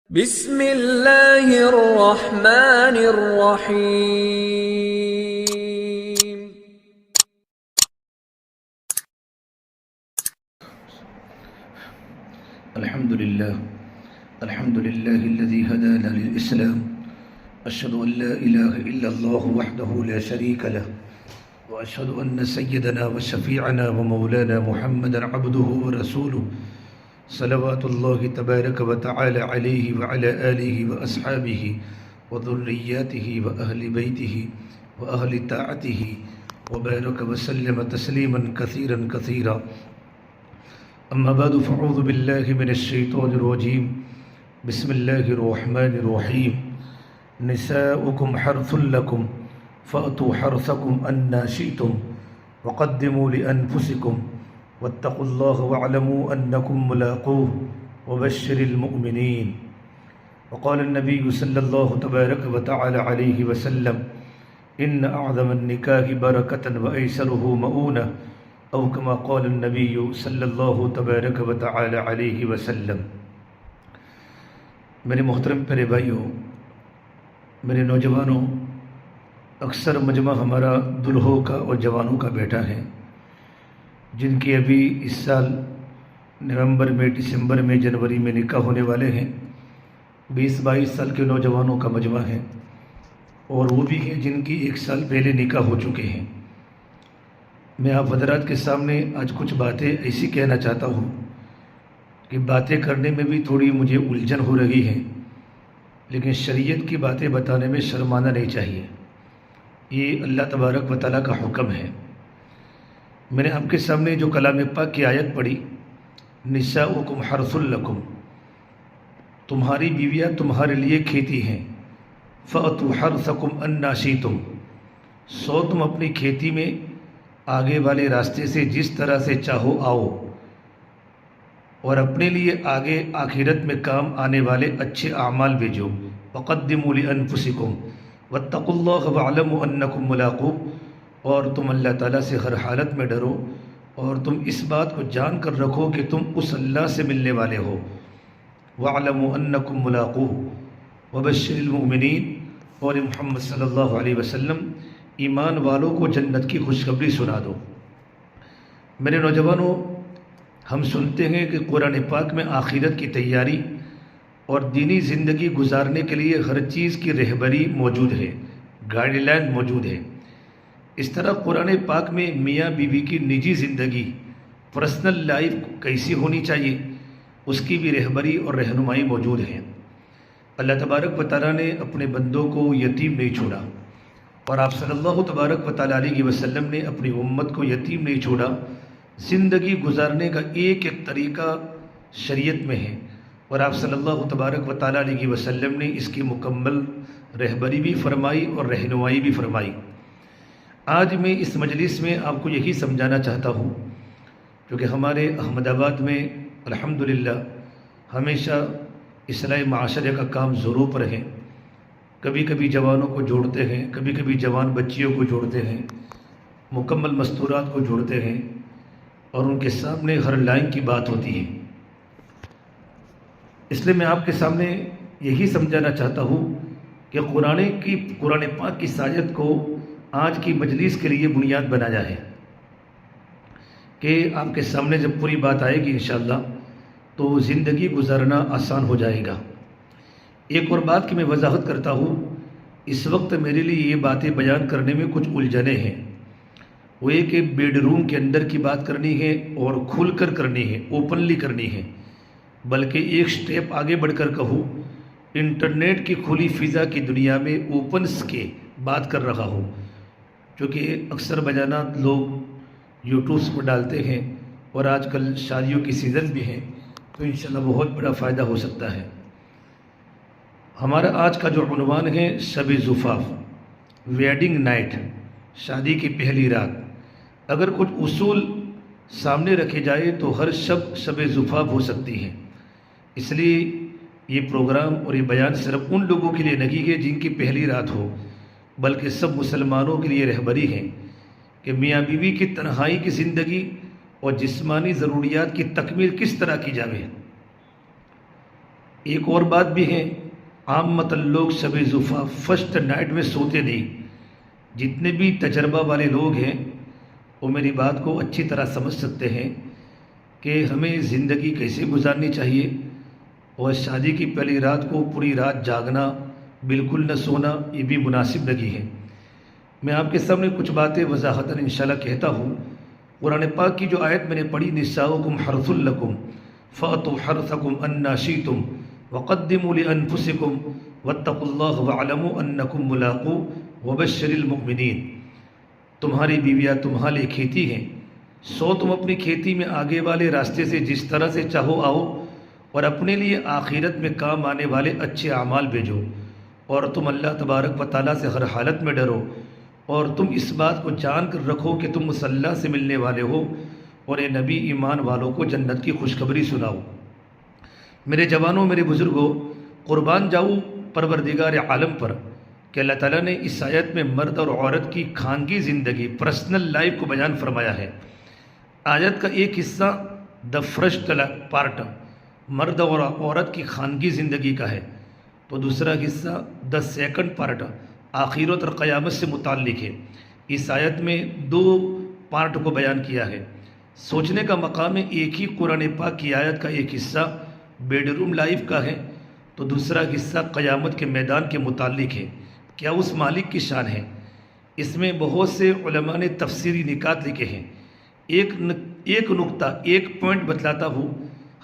بسم اللہ الرحمن الرحیم۔ الحمد لله الذي هدانا للإسلام أشهد أن لا إله إلا الله وحده لا شريك له وأشهد أن سيدنا وشفيعنا ومولانا محمدا عبده ورسوله صلوات الله تبارك وتعالى عليه وعلى آله وأصحابه وذرياته وأهل بيته وأهل طاعته وبارك وسلم تسليما كثيرا كثيرا. أما بعد فأعوذ بالله من الشيطان الرجيم. بسم الله الرحمن الرحيم. نساؤكم حرث لكم فأتوا حرثكم أنى شئتم وقدموا لأنفسكم واتقوا الله واعلموا أنكم ملاقوه وبشر المؤمنين. وقال النبي صلى الله تبارك وتعالى عليه وسلم إن أعظم النكاح بركة وأيسره مؤونة او کما قال النبی صلی اللہ تبارک و تعالی علیہ وسلم. میرے محترم پیارے بھائیوں، میرے نوجوانوں، اکثر مجمع ہمارا دلہوں کا اور جوانوں کا بیٹا ہے جن کی ابھی اس سال نومبر میں، دسمبر میں، جنوری میں نکاح ہونے والے ہیں. 20-22 سال کے نوجوانوں کا مجمع ہے اور وہ بھی ہیں جن کی 1 سال پہلے نکاح ہو چکے ہیں. میں آپ حضرات کے سامنے آج کچھ باتیں ایسی کہنا چاہتا ہوں کہ باتیں کرنے میں بھی تھوڑی مجھے الجھن ہو رہی ہے، لیکن شریعت کی باتیں بتانے میں شرمانا نہیں چاہیے. یہ اللہ تبارک و تعالیٰ کا حکم ہے. میں نے آپ کے سامنے جو کلام پاک کی آیت پڑھی، نساؤکم حرث لکم، تمہاری بیویاں تمہارے لیے کھیتی ہیں. فأتوا حرثکم انا شئتم، سو تم اپنی کھیتی میں آگے والے راستے سے جس طرح سے چاہو آؤ، اور اپنے لیے آگے آخرت میں کام آنے والے اچھے اعمال بھیجو. وقدموا لانفسکم واتقوا اللہ واعلموا انکم ملاقوہ، اور تم اللہ تعالیٰ سے ہر حالت میں ڈرو اور تم اس بات کو جان کر رکھو کہ تم اس اللہ سے ملنے والے ہو. واعلموا انکم ملاقوہ وبشر المؤمنین، اور محمد صلی اللہ علیہ وسلم ایمان والوں کو جنت کی خوشخبری سنا دو. میرے نوجوانوں، ہم سنتے ہیں کہ قرآن پاک میں آخرت کی تیاری اور دینی زندگی گزارنے کے لیے ہر چیز کی رہبری موجود ہے، گائیڈ لائن موجود ہے. اس طرح قرآن پاک میں میاں بیوی کی نجی زندگی، پرسنل لائف کیسی ہونی چاہیے، اس کی بھی رہبری اور رہنمائی موجود ہے. اللہ تبارک و تعالیٰ نے اپنے بندوں کو یتیم نہیں چھوڑا، اور آپ صلی اللہ تبارک و تعالیٰ علیہ وسلم نے اپنی امت کو یتیم نہیں چھوڑا. زندگی گزارنے کا ایک ایک طریقہ شریعت میں ہے، اور آپ صلی اللہ تبارک و تعالیٰ علیہ وسلم نے اس کی مکمل رہبری بھی فرمائی اور رہنمائی بھی فرمائی. آج میں اس مجلس میں آپ کو یہی سمجھانا چاہتا ہوں، کیونکہ ہمارے احمد آباد میں الحمدللہ ہمیشہ اصلاح معاشرے کا کام ضرور پر ہے. کبھی کبھی جوانوں کو جوڑتے ہیں، کبھی کبھی جوان بچیوں کو جوڑتے ہیں، مکمل مستورات کو جوڑتے ہیں، اور ان کے سامنے ہر لائن کی بات ہوتی ہے. اس لیے میں آپ کے سامنے یہی سمجھانا چاہتا ہوں کہ قرآن پاک کی سایت کو آج کی مجلس کے لیے بنیاد بنایا ہے کہ آپ کے سامنے جب پوری بات آئے گی انشاءاللہ تو زندگی گزارنا آسان ہو جائے گا. ایک اور بات کی میں وضاحت کرتا ہوں، اس وقت میرے لیے یہ باتیں بیان کرنے میں کچھ الجھنیں ہیں. وہ یہ کہ بیڈ روم کے اندر کی بات کرنی ہے اور کھل کر کرنی ہے، اوپنلی کرنی ہے، بلکہ ایک سٹیپ آگے بڑھ کر کہوں، انٹرنیٹ کی کھلی فضا کی دنیا میں اوپنس کے بات کر رہا ہوں، کیونکہ اکثر بیانات لوگ یوٹیوبس پر ڈالتے ہیں اور آج کل شادیوں کی سیزن بھی ہیں، تو انشاءاللہ بہت بڑا فائدہ ہو سکتا ہے. ہمارا آج کا جو عنوان ہے شب زفاف، ویڈنگ نائٹ، شادی کی پہلی رات. اگر کچھ اصول سامنے رکھے جائے تو ہر شب زفاف ہو سکتی ہے. اس لیے یہ پروگرام اور یہ بیان صرف ان لوگوں کے لیے نہیں ہے جن کی پہلی رات ہو، بلکہ سب مسلمانوں کے لیے رہبری ہے کہ میاں بیوی کی تنہائی کی زندگی اور جسمانی ضروریات کی تکمیل کس طرح کی جاوے. ایک اور بات بھی ہے، عامت لوگ شب زفا فرسٹ نائٹ میں سوتے نہیں۔ جتنے بھی تجربہ والے لوگ ہیں وہ میری بات کو اچھی طرح سمجھ سکتے ہیں کہ ہمیں زندگی کیسے گزارنی چاہیے، اور شادی کی پہلی رات کو پوری رات جاگنا، بالکل نہ سونا، یہ بھی مناسب نہیں ہے۔ میں آپ کے سامنے کچھ باتیں وضاحتاً انشاءاللہ کہتا ہوں۔ قرآن پاک کی جو آیت میں نے پڑھی، نساؤکم حرث لکم فأتوا حرثکم انا شئتم وقدموا لانفسکم واتقوا اللہ واعلموا انکم ملاقوہ وبشر المؤمنین۔ تمہاری بیویاں تمہارے کھیتی ہیں، سو تم اپنی کھیتی میں آگے والے راستے سے جس طرح سے چاہو آؤ، اور اپنے لیے آخرت میں کام آنے والے اچھے اعمال بھیجو، اور تم اللہ تبارک و تعالیٰ سے ہر حالت میں ڈرو، اور تم اس بات کو جان کر رکھو کہ تم اس اللہ سے ملنے والے ہو، اور اے نبی ایمان والوں کو جنت کی خوشخبری سناؤ۔ میرے جوانوں، میرے بزرگوں، قربان جاؤں پروردگار عالم پر کہ اللہ تعالیٰ نے اس آیت میں مرد اور عورت کی خانگی زندگی، پرسنل لائف کو بیان فرمایا ہے۔ آیت کا ایک حصہ دا فرسٹ پارٹ مرد اور عورت کی خانگی زندگی کا ہے، تو دوسرا حصہ دا سیکنڈ پارٹ آخرت اور قیامت سے متعلق ہے۔ اس آیت میں دو پارٹ کو بیان کیا ہے۔ سوچنے کا مقام ہے، ایک ہی قرآن پاک کی آیت کا ایک حصہ بیڈ روم لائف کا ہے، تو دوسرا حصہ قیامت کے میدان کے متعلق ہے۔ کیا اس مالک کی شان ہے؟ اس میں بہت سے علماء نے تفسیری نکات لکھے ہیں۔ ایک نقطہ، ایک پوائنٹ بتلاتا ہوں۔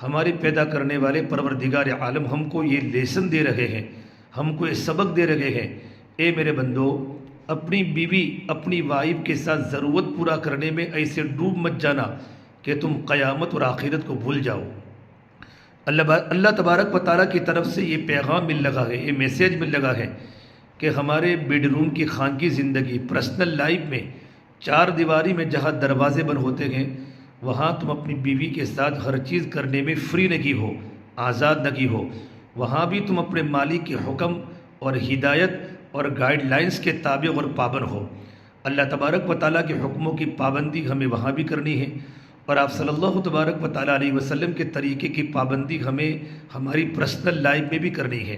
ہمارے پیدا کرنے والے پروردگار عالم ہم کو یہ لیسن دے رہے ہیں، ہم کو یہ سبق دے رہے ہیں، اے میرے بندو، اپنی بیوی، اپنی وائف کے ساتھ ضرورت پورا کرنے میں ایسے ڈوب مت جانا کہ تم قیامت اور آخرت کو بھول جاؤ۔ اللہ تبارک و تعالیٰ کی طرف سے یہ پیغام مل لگا ہے، یہ میسیج مل لگا ہے کہ ہمارے بیڈ روم کی خانگی زندگی، پرسنل لائف میں، چار دیواری میں جہاں دروازے بند ہوتے ہیں، وہاں تم اپنی بیوی کے ساتھ ہر چیز کرنے میں فری نگی ہو، آزاد نگی ہو۔ وہاں بھی تم اپنے مالک کے حکم اور ہدایت اور گائیڈ لائنز کے تابع اور پابند ہو۔ اللہ تبارک و تعالیٰ کے حکموں کی پابندی ہمیں وہاں بھی کرنی ہے، اور آپ صلی اللہ تبارک و تعالیٰ علیہ وسلم کے طریقے کی پابندی ہمیں ہماری پرسنل لائف میں بھی کرنی ہے۔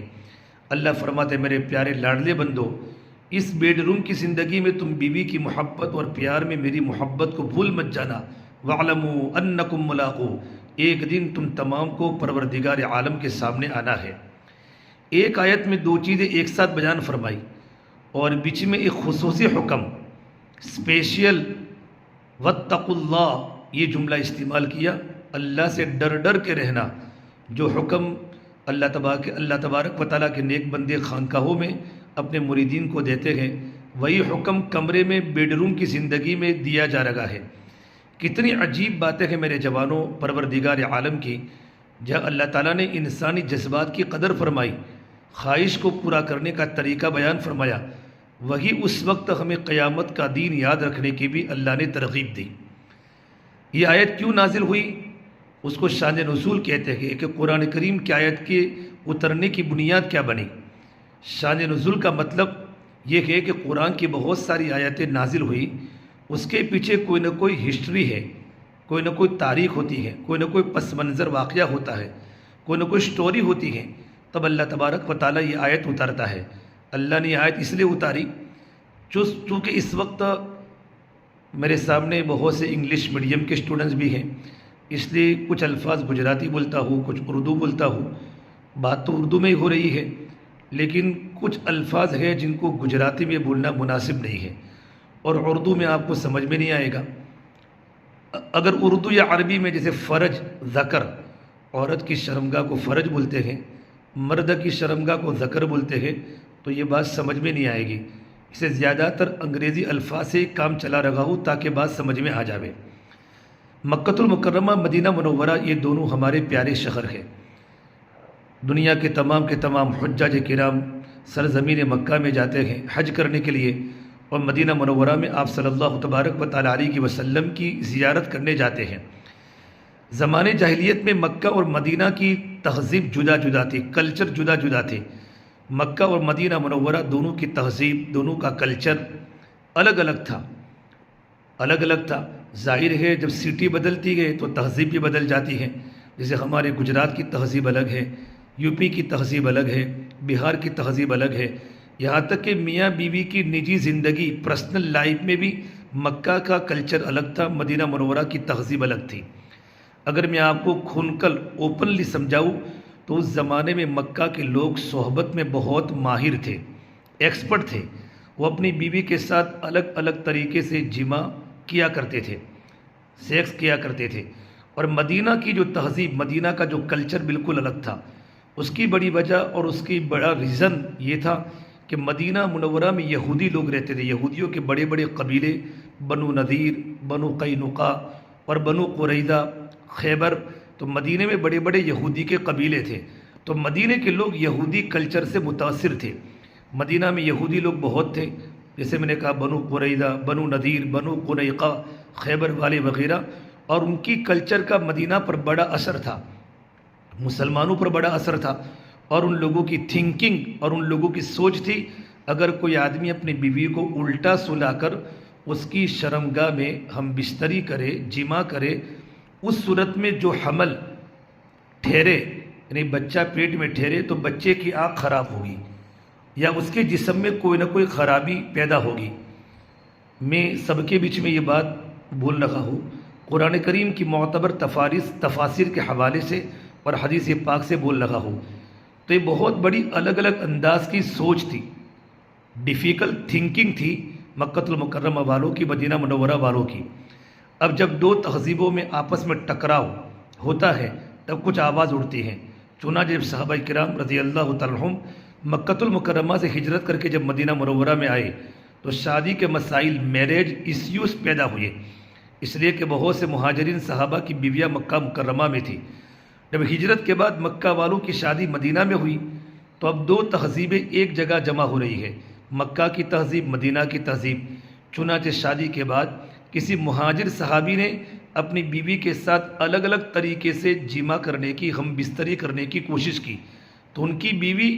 اللہ فرماتے، میرے پیارے لاڈلے بندو، اس بیڈ روم کی زندگی میں تم بیوی کی محبت اور پیار میں میری محبت کو بھول مت جانا۔ وَاعْلَمُوا أَنَّكُمْ مُلَاقُوهُ، ایک دن تم تمام کو پروردگار عالم کے سامنے آنا ہے۔ ایک آیت میں دو چیزیں ایک ساتھ بیان فرمائی، اور بیچ میں ایک خصوصی حکم، اسپیشل وَاتَّقُوا اللَّهَ، یہ جملہ استعمال کیا، اللہ سے ڈر ڈر کے رہنا۔ جو حکم اللہ تبارک و تعالیٰ کے نیک بندے خانقاہوں میں اپنے مریدین کو دیتے ہیں، وہی حکم کمرے میں، بیڈ روم کی زندگی میں دیا جا رہا ہے۔ کتنی عجیب باتیں ہیں میرے جوانوں پروردگار عالم کی، جہاں اللہ تعالیٰ نے انسانی جذبات کی قدر فرمائی، خواہش کو پورا کرنے کا طریقہ بیان فرمایا، وہی اس وقت ہمیں قیامت کا دین یاد رکھنے کی بھی اللہ نے ترغیب دی۔ یہ آیت کیوں نازل ہوئی؟ اس کو شان نزول کہتے ہیں کہ قرآن کریم کی آیت کے اترنے کی بنیاد کیا بنی۔ شان نزول کا مطلب یہ ہے کہ قرآن کی بہت ساری آیتیں نازل ہوئی، اس کے پیچھے کوئی نہ کوئی ہسٹری ہے، کوئی نہ کوئی تاریخ ہوتی ہے، کوئی نہ کوئی پس منظر واقعہ ہوتا ہے، کوئی نہ کوئی سٹوری ہوتی ہے، تب اللہ تبارک و تعالیٰ یہ آیت اتارتا ہے۔ اللہ نے یہ آیت اس لیے اتاری چونکہ اس وقت میرے سامنے بہت سے انگلش میڈیم کے اسٹوڈنٹس بھی ہیں، اس لیے کچھ الفاظ گجراتی بولتا ہوں، کچھ اردو بولتا ہوں۔ بات تو اردو میں ہی ہو رہی ہے، لیکن کچھ الفاظ ہیں جن کو گجراتی میں بولنا مناسب نہیں ہے، اور اردو میں آپ کو سمجھ میں نہیں آئے گا۔ اگر اردو یا عربی میں جیسے فرج، ذکر، عورت کی شرمگاہ کو فرج بولتے ہیں، مرد کی شرمگاہ کو ذکر بولتے ہیں، تو یہ بات سمجھ میں نہیں آئے گی۔ اسے زیادہ تر انگریزی الفاظ سے کام چلا رہا ہوں تاکہ بات سمجھ میں آ جاوے۔ مکۃ المکرمہ، مدینہ منورہ، یہ دونوں ہمارے پیارے شہر ہیں۔ دنیا کے تمام حجاج کرام سرزمین مکہ میں جاتے ہیں حج کرنے کے لیے، اور مدینہ منورہ میں آپ صلی اللہ تبارک و تعالیٰ علیہ وسلم کی زیارت کرنے جاتے ہیں۔ زمانے جاہلیت میں مکہ اور مدینہ کی تہذیب جدا جدا تھی، کلچر جدا جدا تھے۔ مکہ اور مدینہ منورہ دونوں کی تہذیب، دونوں کا کلچر الگ الگ تھا۔ ظاہر ہے جب سٹی بدلتی ہے تو تہذیب بھی بدل جاتی ہے۔ جیسے ہمارے گجرات کی تہذیب الگ ہے، یو پی کی تہذیب الگ ہے، بہار کی تہذیب الگ ہے، یہاں تک کہ میاں بیوی کی نجی زندگی پرسنل لائف میں بھی مکہ کا کلچر الگ تھا، مدینہ منورہ کی تہذیب الگ تھی۔ اگر میں آپ کو کھل کر اوپنلی سمجھاؤں تو اس زمانے میں مکہ کے لوگ صحبت میں بہت ماہر تھے، ایکسپرٹ تھے۔ وہ اپنی بیوی کے ساتھ الگ الگ طریقے سے جمع کیا کرتے تھے، سیکس کیا کرتے تھے۔ اور مدینہ کی جو تہذیب، مدینہ کا جو کلچر بالکل الگ تھا۔ اس کی بڑی وجہ اور اس کی بڑا ریزن یہ تھا کہ مدینہ منورہ میں یہودی لوگ رہتے تھے، یہودیوں کے بڑے بڑے قبیلے، بنو نذیر، بنو قینقاع اور بنو قریظہ، خیبر، تو مدینہ میں بڑے بڑے یہودی کے قبیلے تھے۔ تو مدینہ کے لوگ یہودی کلچر سے متاثر تھے۔ مدینہ میں یہودی لوگ بہت تھے، جیسے میں نے کہا بنو قریظہ، بنو نذیر، بنو قینقاع، خیبر والے وغیرہ، اور ان کی کلچر کا مدینہ پر بڑا اثر تھا، مسلمانوں پر بڑا اثر تھا۔ اور ان لوگوں کی تھنکنگ اور ان لوگوں کی سوچ تھی، اگر کوئی آدمی اپنی بیوی کو الٹا سلا کر اس کی شرمگاہ میں ہم بستری کرے، جمع کرے، اس صورت میں جو حمل ٹھہرے، یعنی بچہ پیٹ میں ٹھہرے، تو بچے کی آنکھ خراب ہوگی یا اس کے جسم میں کوئی نہ کوئی خرابی پیدا ہوگی۔ میں سب کے بیچ میں یہ بات بول رہا ہوں، قرآن کریم کی معتبر تفاسیر کے حوالے سے اور حدیث پاک سے بول رہا ہوں۔ تو یہ بہت بڑی الگ الگ انداز کی سوچ تھی، ڈیفیکلٹ تھنکنگ تھی مکہ المکرمہ والوں کی، مدینہ منورہ والوں کی۔ اب جب دو تہذیبوں میں آپس میں ٹکراؤ ہوتا ہے تب کچھ آواز اڑتی ہے۔ چنانچہ جب صحابہ کرام رضی اللہ تعالیٰ عنہم مکہ المکرمہ سے ہجرت کر کے جب مدینہ منورہ میں آئے تو شادی کے مسائل، میریج ایشوز پیدا ہوئے، اس لیے کہ بہت سے مہاجرین صحابہ کی بیویاں مکہ مکرمہ میں تھی۔ جب ہجرت کے بعد مکہ والوں کی شادی مدینہ میں ہوئی تو اب دو تہذیبیں ایک جگہ جمع ہو رہی ہے، مکہ کی تہذیب، مدینہ کی تہذیب۔ چنانچہ شادی کے بعد کسی مہاجر صحابی نے اپنی بیوی کے ساتھ الگ الگ طریقے سے جمع کرنے کی، ہم بستری کرنے کی کوشش کی، تو ان کی بیوی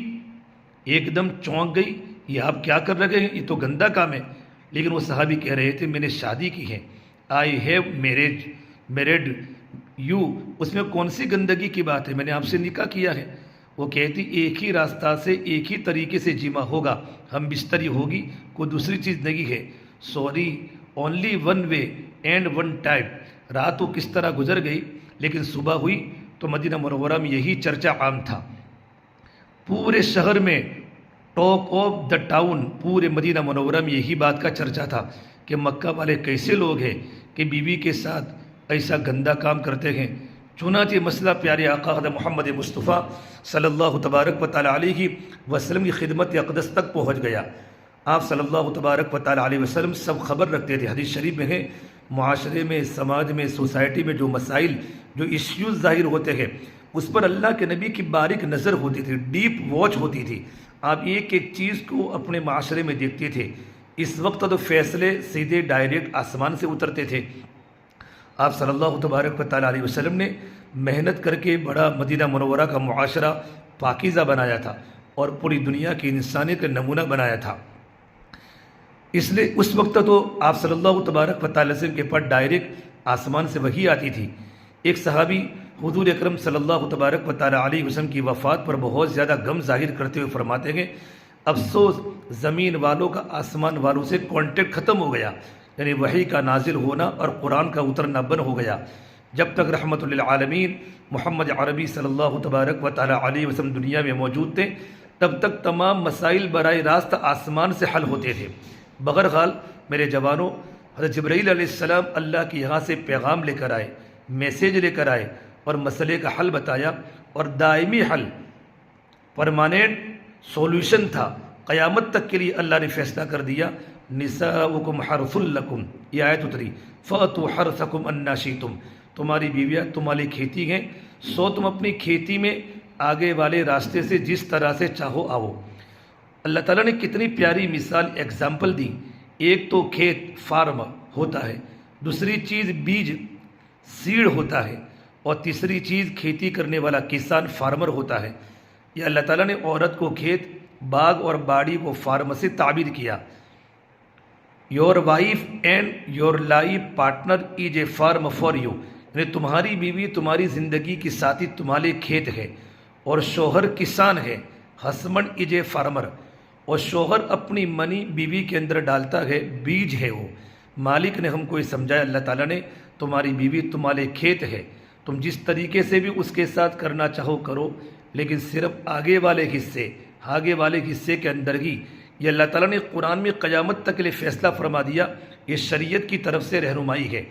ایک دم چونک گئی، یہ آپ کیا کر رہے ہیں، یہ تو گندا کام ہے۔ لیکن وہ صحابی کہہ رہے تھے میں نے شادی کی ہے، آئی ہیو میریڈ یو، اس میں کون سی گندگی کی بات ہے، میں نے آپ سے نکاح کیا ہے۔ وہ کہتی ایک ہی راستہ سے، ایک ہی طریقے سے جمع ہوگا، ہم بستری ہوگی، کوئی دوسری چیز نہیں ہے۔ Sorry, only one way and one type. رات وہ کس طرح گزر گئی، لیکن صبح ہوئی تو مدینہ منورہ میں یہی چرچا عام تھا، پورے شہر میں، ٹاک آف دا ٹاؤن، پورے مدینہ منورہ میں یہی بات کا چرچا تھا کہ مکہ والے کیسے لوگ ہیں کہ بیوی کے ساتھ ایسا گندا کام کرتے ہیں۔ چنانچہ مسئلہ پیارے آقا حضرت محمد مصطفیٰ صلی اللہ تبارک و تعالیٰ علیہ وسلم کی خدمت اقدس تک پہنچ گیا۔ آپ صلی اللہ تبارک و تعالیٰ علیہ وسلم سب خبر رکھتے تھے، حدیث شریف میں ہے، معاشرے میں، سماج میں، سوسائٹی میں جو مسائل، جو ایشوز ظاہر ہوتے ہیں، اس پر اللہ کے نبی کی باریک نظر ہوتی تھی، ڈیپ واچ ہوتی تھی۔ آپ ایک ایک چیز کو اپنے معاشرے میں دیکھتے تھے۔ اس وقت تو فیصلے سیدھے ڈائریکٹ آسمان سے اترتے تھے۔ آپ صلی اللہ تبارک و تعالیٰ علیہ وسلم نے محنت کر کے بڑا مدینہ منورہ کا معاشرہ پاکیزہ بنایا تھا اور پوری دنیا کی انسانیت کا نمونہ بنایا تھا۔ اس لیے اس وقت تو آپ صلی اللہ تبارک و تعالیٰ وسلم کے پاس ڈائریکٹ آسمان سے وحی آتی تھی۔ ایک صحابی حضور اکرم صلی اللہ تبارک و تعالیٰ علیہ وسلم کی وفات پر بہت زیادہ غم ظاہر کرتے ہوئے فرماتے ہیں، افسوس زمین والوں کا آسمان والوں سے کانٹیکٹ ختم ہو گیا، یعنی وحی کا نازل ہونا اور قرآن کا اترنا بند ہو گیا۔ جب تک رحمت للعالمین محمد عربی صلی اللہ تبارک و تعالیٰ علیہ وسلم دنیا میں موجود تھے، تب تک تمام مسائل براہ راست آسمان سے حل ہوتے تھے۔ بہرحال میرے جوانوں، حضرت جبرائیل علیہ السلام اللہ کے یہاں سے پیغام لے کر آئے، میسیج لے کر آئے اور مسئلے کا حل بتایا، اور دائمی حل، پرماننٹ سولوشن تھا، قیامت تک کے لیے اللہ نے فیصلہ کر دیا۔ نساؤکم حرث لکم، یہ آیت اتری، فأتوا حرثکم انا شئتم، تمہاری بیویاں تمہاری کھیتی ہیں، سو تم اپنی کھیتی میں آگے والے راستے سے جس طرح سے چاہو آؤ۔ اللہ تعالیٰ نے کتنی پیاری مثال، ایگزامپل دی۔ ایک تو کھیت، فارم ہوتا ہے، دوسری چیز بیج، سیڈ ہوتا ہے، اور تیسری چیز کھیتی کرنے والا کسان، فارمر ہوتا ہے۔ یہ اللہ تعالیٰ نے عورت کو کھیت، باغ اور باڑی کو فارم سے تعبیر کیا۔ Your wife and your life partner is a form for you, یعنی تمہاری بیوی تمہاری زندگی کی ساتھی تمہارے کھیت ہے، اور شوہر کسان ہے، ہسبینڈ از اے فارمر، اور شوہر اپنی منی بیوی کے اندر ڈالتا ہے، بیج ہے وہ۔ مالک نے ہم کو یہ سمجھایا، اللہ تعالیٰ نے، تمہاری بیوی تمہارے کھیت ہے، تم جس طریقے سے بھی اس کے ساتھ کرنا چاہو کرو، لیکن صرف آگے والے حصے کے اندر ہی۔ یہ اللہ تعالیٰ نے قرآن میں قیامت تک کے لیے فیصلہ فرما دیا، یہ شریعت کی طرف سے رہنمائی ہے۔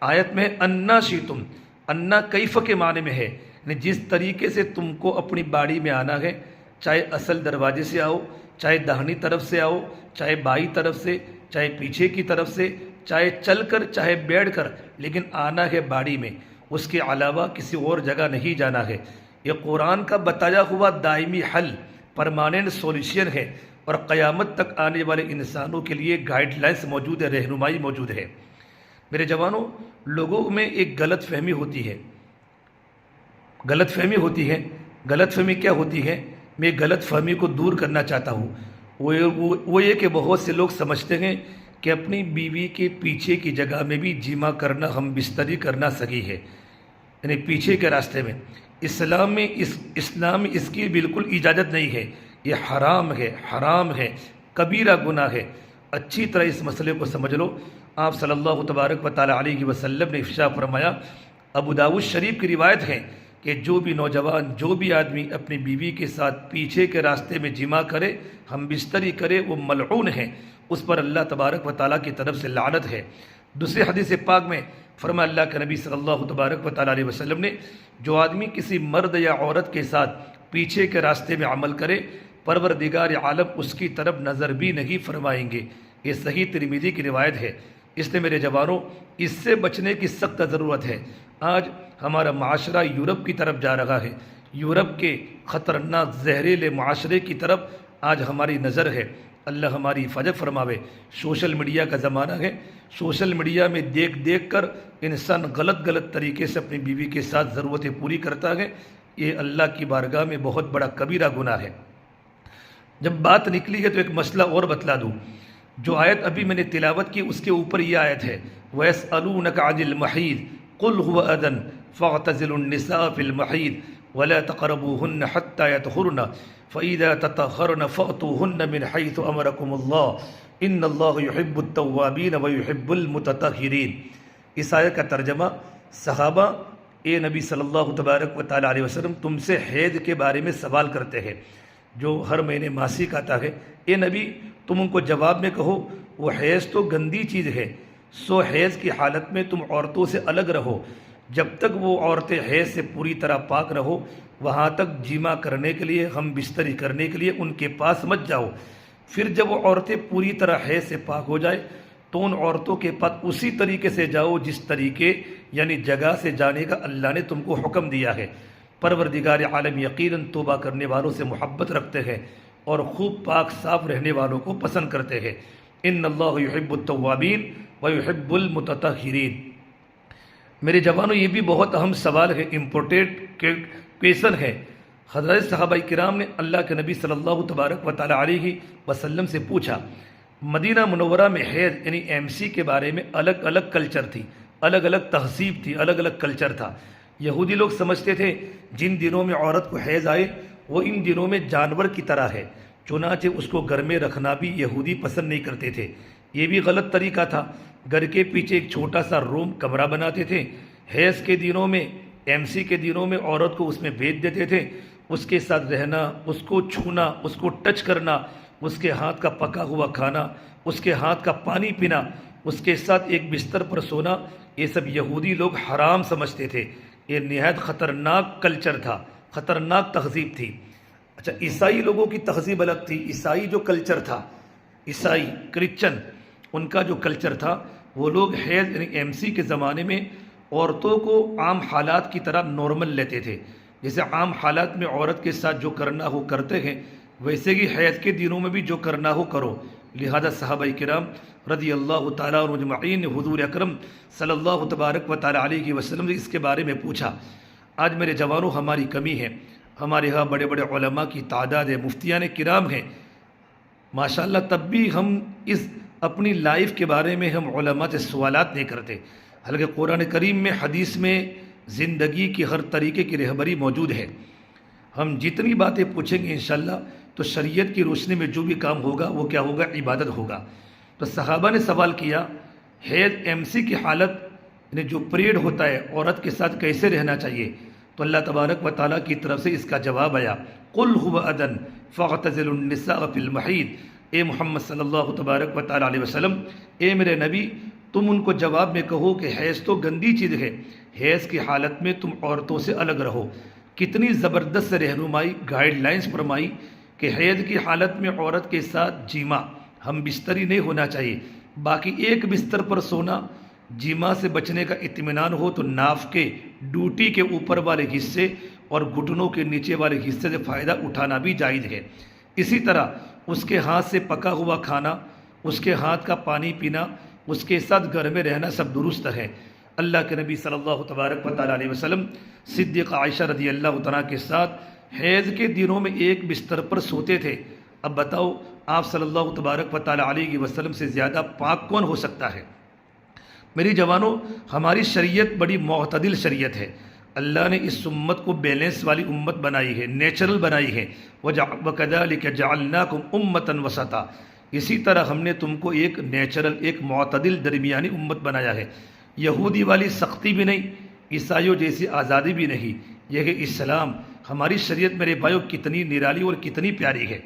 آیت میں انا شیتم، انا کیف کے معنی میں ہے، یعنی جس طریقے سے تم کو اپنی باڑی میں آنا ہے، چاہے اصل دروازے سے آؤ، چاہے داہنی طرف سے آؤ، چاہے بائیں طرف سے، چاہے پیچھے کی طرف سے، چاہے چل کر چاہے بیٹھ کر، لیکن آنا ہے باڑی میں، اس کے علاوہ کسی اور جگہ نہیں جانا ہے۔ یہ قرآن کا بتایا ہوا دائمی حل، پرماننٹ سولوشن ہے، اور قیامت تک آنے والے انسانوں کے لیے گائیڈ لائنس موجود ہے، رہنمائی موجود ہے۔ میرے جوانوں، لوگوں میں ایک غلط فہمی ہوتی ہے۔ غلط فہمی کیا ہوتی ہے؟ میں غلط فہمی کو دور کرنا چاہتا ہوں۔ وہ یہ کہ بہت سے لوگ سمجھتے ہیں کہ اپنی بیوی کے پیچھے کی جگہ میں بھی جمع کرنا، ہم بستری کرنا صحیح ہے، یعنی پیچھے کے راستے میں۔ اسلام میں اس کی بالکل اجازت نہیں ہے، یہ حرام ہے، کبیرہ گناہ ہے۔ اچھی طرح اس مسئلے کو سمجھ لو۔ آپ صلی اللہ تبارک و تعالی علیہ وسلم نے افشا فرمایا، ابو داؤد شریف کی روایت ہے کہ جو بھی نوجوان، جو بھی آدمی اپنی بیوی کے ساتھ پیچھے کے راستے میں جمع کرے، ہم بستری کرے، وہ ملعون ہے، اس پر اللہ تبارک و تعالیٰ کی طرف سے لعنت ہے۔ دوسری حدیث پاک میں فرمایا اللہ کے نبی صلی اللہ تبارک و تعالیٰ علیہ وسلم نے، جو آدمی کسی مرد یا عورت کے ساتھ پیچھے کے راستے میں عمل کرے، پروردگار عالم اس کی طرف نظر بھی نہیں فرمائیں گے۔ یہ صحیح ترمذی کی روایت ہے۔ اس لیے میرے جوانوں، اس سے بچنے کی سخت ضرورت ہے۔ آج ہمارا معاشرہ یورپ کی طرف جا رہا ہے، یورپ کے خطرناک زہریلے معاشرے کی طرف آج ہماری نظر ہے۔ اللہ ہماری حفاظت فرماوے۔ سوشل میڈیا کا زمانہ ہے، سوشل میڈیا میں دیکھ کر انسان غلط طریقے سے اپنی بیوی کے ساتھ ضرورتیں پوری کرتا ہے۔ یہ اللہ کی بارگاہ میں بہت بڑا کبیرہ گناہ ہے۔ جب بات نکلی ہے تو ایک مسئلہ اور بتلا دوں۔ جو آیت ابھی میں نے تلاوت کی، اس کے اوپر یہ آیت ہے، وَيَسْأَلُونَكَ عَنِ الْمَحِيضِ قُلْ هُوَ أَذًى فَاعْتَزِلُوا النِّسَاءَ فِي الْمَحِيضِ وَلَا تَقْرَبُوهُنَّ حَتَّى يَطْهُرْنَ فَإِذَا تَطَهَّرْنَ فَأْتُوهُنَّ مِنْ حَيْثُ أَمَرَكُمُ اللَّهُ إِنَّ اللَّهَ يُحِبُّ التَّوَّابِينَ وَيُحِبُّ الْمُتَطَهِّرِينَ۔ اس آیت کا ترجمہ، صحابہ اے نبی صلی اللہ تبارک و تعالی علیہ وسلم تم سے حیض کے بارے میں سوال کرتے ہیں، جو ہر مہینے ماسک آتا ہے۔ اے نبی، تم ان کو جواب میں کہو، وہ حیض تو گندی چیز ہے، سو حیض کی حالت میں تم عورتوں سے الگ رہو۔ جب تک وہ عورتیں حیض سے پوری طرح پاک رہو، وہاں تک جمع کرنے کے لیے، ہم بستری کرنے کے لیے ان کے پاس مت جاؤ۔ پھر جب وہ عورتیں پوری طرح حیض سے پاک ہو جائے تو ان عورتوں کے پاس اسی طریقے سے جاؤ جس طریقے، یعنی جگہ سے جانے کا اللہ نے تم کو حکم دیا ہے۔ پروردگار عالم یقیناً توبہ کرنے والوں سے محبت رکھتے ہیں اور خوب پاک صاف رہنے والوں کو پسند کرتے ہیں۔ ان اللہ یحب التوابین ویحب المتطہرین۔ میرے جوانوں، یہ بھی بہت اہم سوال ہے، امپورٹنٹ کویشچن ہے۔ حضرت صحابہ کرام نے اللہ کے نبی صلی اللہ تبارک و تعالی علیہ وسلم سے پوچھا، مدینہ منورہ میں حیض یعنی MC کے بارے میں الگ الگ کلچر تھی، الگ الگ تہذیب تھی، الگ الگ کلچر تھا۔ یہودی لوگ سمجھتے تھے جن دنوں میں عورت کو حیض آئے وہ ان دنوں میں جانور کی طرح ہے، چنانچہ اس کو گھر میں رکھنا بھی یہودی پسند نہیں کرتے تھے۔ یہ بھی غلط طریقہ تھا۔ گھر کے پیچھے ایک چھوٹا سا روم، کمرہ بناتے تھے۔ حیض کے دنوں میں، MC کے دنوں میں عورت کو اس میں بھیج دیتے تھے، اس کے ساتھ رہنا، اس کو چھونا، اس کو ٹچ کرنا، اس کے ہاتھ کا پکا ہوا کھانا، اس کے ہاتھ کا پانی پینا، اس کے ساتھ ایک بستر پر سونا، یہ سب یہودی لوگ حرام سمجھتے تھے۔ یہ نہایت خطرناک کلچر تھا، خطرناک تہذیب تھی۔ اچھا، عیسائی لوگوں کی تہذیب الگ تھی۔ عیسائی جو کلچر تھا، عیسائی کرسچن، ان کا جو کلچر تھا، وہ لوگ حیض یعنی MC کے زمانے میں عورتوں کو عام حالات کی طرح نارمل لیتے تھے۔ جیسے عام حالات میں عورت کے ساتھ جو کرنا ہو کرتے ہیں، ویسے ہی حیض کے دنوں میں بھی جو کرنا ہو کرو۔ لہذا صحابہ کرام رضی اللہ تعالیٰ عنہم اجمعین نے حضور اکرم صلی اللہ تبارک و تعالیٰ علیہ وسلم سے اس کے بارے میں پوچھا۔ آج میرے جوانوں، ہماری کمی ہے۔ ہمارے ہاں بڑے بڑے علماء کی تعداد ہے، مفتیان کرام ہیں ماشاءاللہ، تب بھی ہم اس اپنی لائف کے بارے میں ہم علماء سے سوالات نہیں کرتے۔ حالانکہ قرآن کریم میں، حدیث میں زندگی کی ہر طریقے کی رہبری موجود ہے۔ ہم جتنی باتیں پوچھیں گے انشاءاللہ تو شریعت کی روشنی میں جو بھی کام ہوگا وہ کیا ہوگا؟ عبادت ہوگا۔ تو صحابہ نے سوال کیا حیض MC کی حالت یعنی جو پیریڈ ہوتا ہے عورت کے ساتھ کیسے رہنا چاہیے؟ تو اللہ تبارک و تعالیٰ کی طرف سے اس کا جواب آیا قل هو اذن فاعتزلوا النساء فی المحیض۔ اے محمد صلی اللہ تبارک و تعالیٰ علیہ وسلم، اے میرے نبی، تم ان کو جواب میں کہو کہ حیض تو گندی چیز ہے، حیض کی حالت میں تم عورتوں سے الگ رہو۔ کتنی زبردست رہنمائی، گائیڈ لائنز فرمائی کہ حیض کی حالت میں عورت کے ساتھ جیما، ہم بستری نہیں ہونا چاہیے، باقی ایک بستر پر سونا، جیما سے بچنے کا اطمینان ہو تو ناف کے ڈوٹی کے اوپر والے حصے اور گھٹنوں کے نیچے والے حصے سے فائدہ اٹھانا بھی جائز ہے۔ اسی طرح اس کے ہاتھ سے پکا ہوا کھانا، اس کے ہاتھ کا پانی پینا، اس کے ساتھ گھر میں رہنا سب درست ہے۔ اللہ کے نبی صلی اللہ تبارک و تعالیٰ علیہ وسلم صدیقہ عائشہ رضی اللہ تعالیٰ کے ساتھ حیض کے دنوں میں ایک بستر پر سوتے تھے۔ اب بتاؤ آپ صلی اللہ تبارک و تعالیٰ علیہ وسلم سے زیادہ پاک کون ہو سکتا ہے؟ میری جوانوں، ہماری شریعت بڑی معتدل شریعت ہے۔ اللہ نے اس امت کو بیلنس والی امت بنائی ہے، نیچرل بنائی ہے۔ وَكَذَلِكَ جَعَلْنَاكُمْ أُمَّةً وَسَطًا، اسی طرح ہم نے تم کو ایک نیچرل، ایک معتدل درمیانی امت بنایا ہے۔ یہودی والی سختی بھی نہیں، عیسائیوں جیسی آزادی بھی نہیں، یہ ہے اسلام۔ ہماری شریعت میرے بھائیوں کتنی نرالی اور کتنی پیاری ہے۔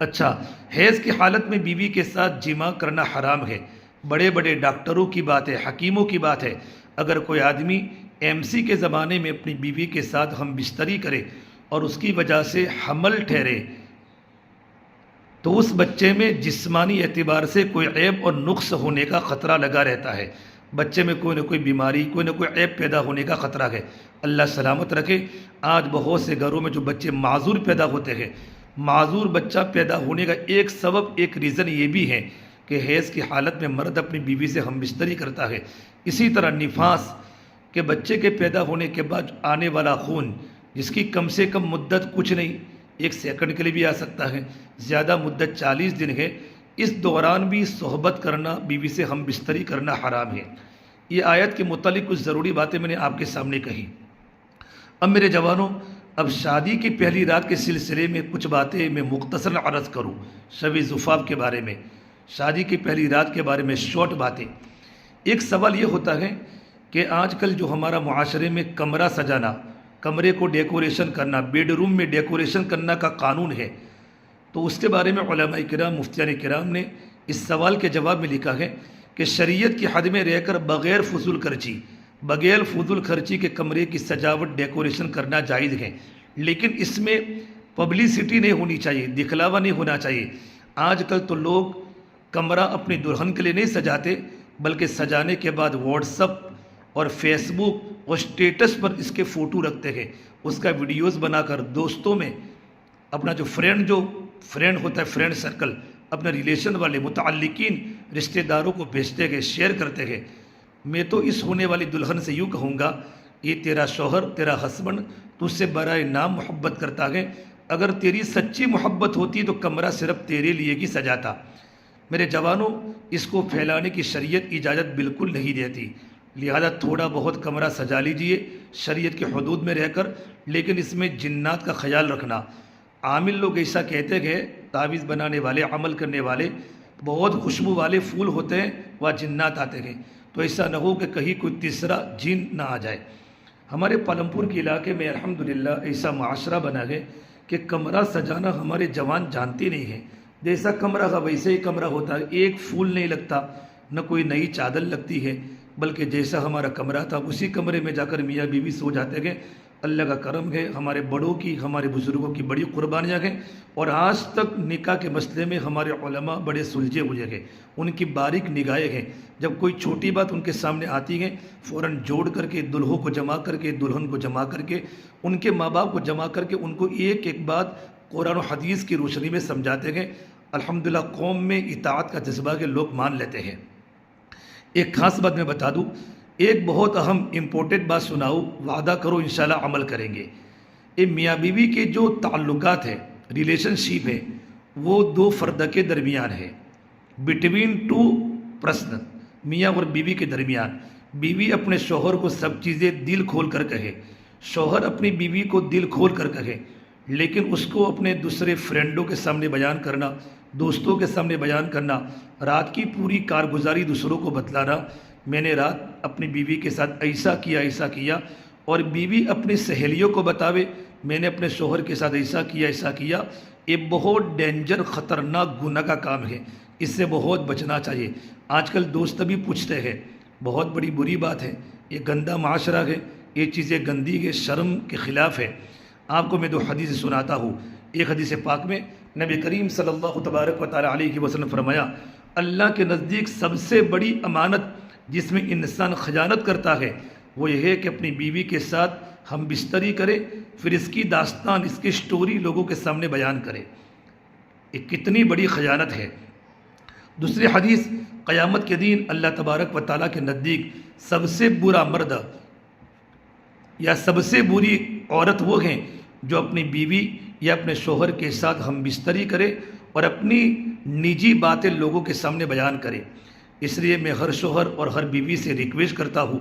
اچھا، حیض کی حالت میں بیوی کے ساتھ جماع کرنا حرام ہے۔ بڑے بڑے ڈاکٹروں کی بات ہے، حکیموں کی بات ہے، اگر کوئی آدمی MC کے زمانے میں اپنی بیوی کے ساتھ ہم بستری کرے اور اس کی وجہ سے حمل ٹھہرے تو اس بچے میں جسمانی اعتبار سے کوئی عیب اور نقص ہونے کا خطرہ لگا رہتا ہے۔ بچے میں کوئی نہ کوئی بیماری، کوئی نہ کوئی عیب پیدا ہونے کا خطرہ ہے۔ اللہ سلامت رکھے۔ آج بہت سے گھروں میں جو بچے معذور پیدا ہوتے ہیں، معذور بچہ پیدا ہونے کا ایک سبب، ایک ریزن یہ بھی ہے کہ حیض کی حالت میں مرد اپنی بیوی سے ہم بستری کرتا ہے۔ اسی طرح نفاس کہ بچے کے پیدا ہونے کے بعد آنے والا خون، جس کی کم سے کم مدت کچھ نہیں، 1 سیکنڈ کے لیے بھی آ سکتا ہے، زیادہ مدت 40 دن ہے، اس دوران بھی صحبت کرنا، بیوی سے ہم بستری کرنا حرام ہے۔ یہ آیت کے متعلق کچھ ضروری باتیں میں نے آپ کے سامنے کہی۔ اب میرے جوانوں، اب شادی کی پہلی رات کے سلسلے میں کچھ باتیں میں مختصر عرض کروں شب زفاف کے بارے میں، شادی کی پہلی رات کے بارے میں شارٹ باتیں۔ ایک سوال یہ ہوتا ہے کہ آج کل جو ہمارا معاشرے میں کمرہ سجانا، کمرے کو ڈیکوریشن کرنا، بیڈ روم میں ڈیکوریشن کرنا کا قانون ہے، تو اس کے بارے میں علماء کرام، مفتیان کرام نے اس سوال کے جواب میں لکھا ہے کہ شریعت کی حد میں رہ کر بغیر فضول خرچی کے کمرے کی سجاوٹ، ڈیکوریشن کرنا جائز ہے، لیکن اس میں پبلسٹی نہیں ہونی چاہیے، دکھلاوا نہیں ہونا چاہیے۔ آج کل تو لوگ کمرہ اپنی دلہن کے لیے نہیں سجاتے، بلکہ سجانے کے بعد واٹس ایپ اور فیس بک اور اسٹیٹس پر اس کے فوٹو رکھتے ہیں، اس کا ویڈیوز بنا کر دوستوں میں اپنا جو فرینڈ ہوتا ہے، فرینڈ سرکل، اپنے ریلیشن والے متعلقین رشتہ داروں کو بھیجتے ہیں، شیئر کرتے ہیں۔ میں تو اس ہونے والی دلہن سے یوں کہوں گا، یہ تیرا شوہر، تیرا ہسبینڈ تجھ سے برائے نام محبت کرتا ہے، اگر تیری سچی محبت ہوتی تو کمرہ صرف تیرے لیے ہی سجاتا۔ میرے جوانوں، اس کو پھیلانے کی شریعت اجازت بالکل نہیں دیتی، لہذا تھوڑا بہت کمرہ سجا لیجئے شریعت کے حدود میں رہ کر، لیکن اس میں جنات کا خیال رکھنا۔ عامل لوگ ایسا کہتے ہیں، تعویذ بنانے والے، عمل کرنے والے، بہت خوشبو والے پھول ہوتے ہیں، وہاں جنات آتے ہیں، تو ایسا نہ ہو کہ کہیں کوئی تیسرا جن نہ آ جائے۔ ہمارے پالمپور کے علاقے میں الحمدللہ ایسا معاشرہ بنا ہے کہ کمرہ سجانا ہمارے جوان جانتے نہیں ہیں، جیسا کمرہ کا ویسے ہی کمرہ ہوتا ہے، ایک پھول نہیں لگتا، نہ کوئی نئی چادر لگتی ہے، بلکہ جیسا ہمارا کمرہ تھا اسی کمرے میں جا کر میاں بیوی سو جاتے ہیں۔ اللہ کا کرم ہے، ہمارے بڑوں کی، ہمارے بزرگوں کی بڑی قربانیاں ہیں، اور آج تک نکاح کے مسئلے میں ہمارے علماء بڑے سلجھے ہوئے ہیں، ان کی باریک نگاہیں ہیں، جب کوئی چھوٹی بات ان کے سامنے آتی ہے فوراً جوڑ کر کے دلہوں کو جمع کر کے، دلہن کو جمع کر کے، ان کے ماں باپ کو جمع کر کے ان کو ایک ایک بات قرآن و حدیث کی روشنی میں سمجھاتے ہیں۔ الحمدللہ قوم میں اطاعت کا جذبہ کے لوگ مان لیتے ہیں۔ ایک خاص بات میں بتا دوں، ایک بہت اہم امپورٹنٹ بات سناؤ، وعدہ کرو انشاءاللہ عمل کریں گے۔ یہ میاں بیوی کے جو تعلقات ہیں، ریلیشن شپ ہے، وہ 2 فرد کے درمیان ہے، بٹوین 2 پرسن، میاں اور بیوی کے درمیان۔ بیوی اپنے شوہر کو سب چیزیں دل کھول کر کہے، شوہر اپنی بیوی کو دل کھول کر کہے، لیکن اس کو اپنے دوسرے فرینڈوں کے سامنے بیان کرنا، دوستوں کے سامنے بیان کرنا، رات کی پوری کارگزاری دوسروں کو بتلانا، میں نے رات اپنی بیوی کے ساتھ ایسا کیا، اور بیوی اپنی سہیلیوں کو بتاوے میں نے اپنے شوہر کے ساتھ ایسا کیا، یہ بہت ڈینجر خطرناک گناہ کا کام ہے، اس سے بہت بچنا چاہیے۔ آج کل دوست بھی پوچھتے ہیں، بہت بڑی بری بات ہے، یہ گندا معاشرہ ہے، یہ چیزیں گندی ہے، شرم کے خلاف ہے۔ آپ کو میں دو حدیث سناتا ہوں۔ ایک حدیث پاک میں نبی کریم صلی اللہ تبارک و تعالی علیہ وسلم فرمایا، اللہ کے نزدیک سب سے بڑی امانت جس میں انسان خیانت کرتا ہے وہ یہ ہے کہ اپنی بیوی کے ساتھ ہم بستری کرے، پھر اس کی داستان، اس کی سٹوری لوگوں کے سامنے بیان کرے۔ یہ کتنی بڑی خیانت ہے۔ دوسری حدیث، قیامت کے دن اللہ تبارک و تعالیٰ کے نزدیک سب سے برا مرد یا سب سے بری عورت وہ ہیں جو اپنی بیوی یا اپنے شوہر کے ساتھ ہم بستری کرے اور اپنی نجی باتیں لوگوں کے سامنے بیان کرے۔ اس لیے میں ہر شوہر اور ہر بیوی سے ریکویسٹ کرتا ہوں،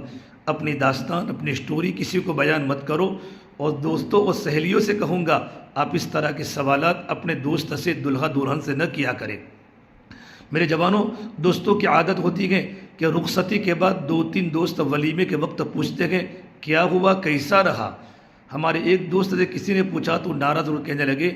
اپنی داستان، اپنی سٹوری کسی کو بیان مت کرو، اور دوستوں اور سہیلیوں سے کہوں گا آپ اس طرح کے سوالات اپنے دوست سے، دلہا دلہن سے نہ کیا کریں۔ میرے جوانوں، دوستوں کی عادت ہوتی ہے کہ رخصتی کے بعد 2-3 دوست ولیمے کے وقت پوچھتے ہیں کیا ہوا، کیسا رہا۔ ہمارے ایک دوست سے کسی نے پوچھا تو ناراض ہو کہنے لگے،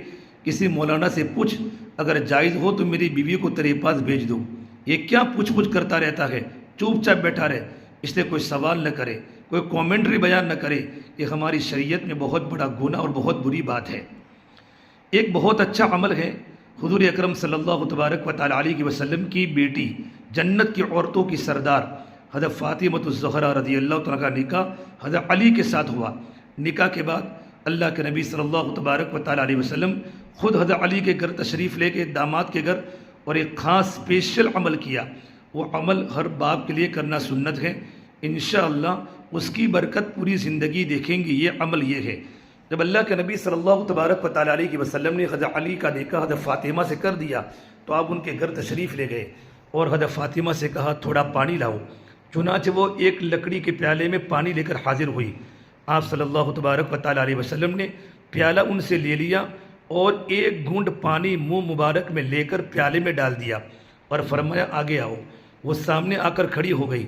کسی مولانا سے پوچھ، اگر جائز ہو تو میری بیوی کو تیرے پاس بھیج دوں۔ یہ کیا پوچھ کرتا رہتا ہے، چوپ چاپ بیٹھا رہے، اس سے کوئی سوال نہ کرے، کوئی کومنٹری بیان نہ کرے۔ یہ ہماری شریعت میں بہت بڑا گناہ اور بہت بری بات ہے۔ ایک بہت اچھا عمل ہے، حضور اکرم صلی اللہ تبارک و تعالی علیہ وسلم کی بیٹی، جنت کی عورتوں کی سردار حضرت فاطمہ الزہرا رضی اللہ تعالیٰ کا نکاح حضرت علی کے ساتھ ہوا۔ نکاح کے بعد اللہ کے نبی صلی اللہ تبارک و تعالی علیہ وسلم خود حضرت علی کے گھر تشریف لے کے داماد کے گھر، اور ایک خاص اسپیشل عمل کیا۔ وہ عمل ہر باپ کے لیے کرنا سنت ہے، انشاءاللہ اس کی برکت پوری زندگی دیکھیں گے۔ یہ عمل یہ ہے، جب اللہ کے نبی صلی اللہ تبارک و تعالی علیہ وسلم نے حضرت علی کا نکاح حضرت فاطمہ سے کر دیا تو آپ ان کے گھر تشریف لے گئے اور حضرت فاطمہ سے کہا تھوڑا پانی لاؤ۔ چنانچہ وہ ایک لکڑی کے پیالے میں پانی لے کر حاضر ہوئی۔ آپ صلی اللہ تبارک و تعالی علیہ وسلم نے پیالہ ان سے لے لیا اور ایک گھونٹ پانی منہ مبارک میں لے کر پیالے میں ڈال دیا اور فرمایا آگے آؤ۔ وہ سامنے آ کر کھڑی ہو گئی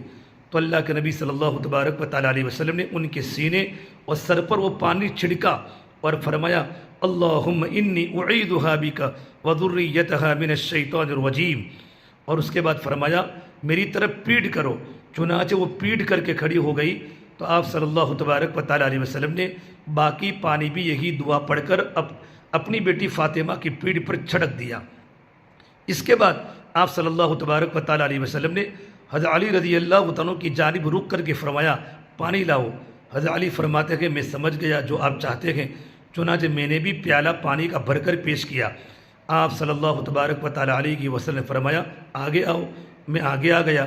تو اللہ کے نبی صلی اللہ تبارک و تعالی علیہ وسلم نے ان کے سینے اور سر پر وہ پانی چھڑکا اور فرمایا اللہم انی اعیدھا بک وذریتھا من الشیطان الرجیم، اور اس کے بعد فرمایا میری طرف پیٹ کرو۔ چنانچہ وہ پیٹ کر کے کھڑی ہو گئی تو آپ صلی اللہ تبارک و تعالی علیہ وسلم نے باقی پانی بھی یہی دعا پڑھ کر اپنی بیٹی فاطمہ کی پیٹھ پر چھڑک دیا۔ اس کے بعد آپ صلی اللہ تبارک و تعالی علیہ وسلم نے حضرت علی رضی اللہ عنہ کی جانب رک کر کے فرمایا پانی لاؤ۔ حضرت علی فرماتے ہیں میں سمجھ گیا جو آپ چاہتے ہیں، چنانچہ میں نے بھی پیالہ پانی کا بھر کر پیش کیا۔ آپ صلی اللہ تبارک و تعالی علیہ وسلم نے فرمایا آگے آؤ۔ میں آگے آ گیا۔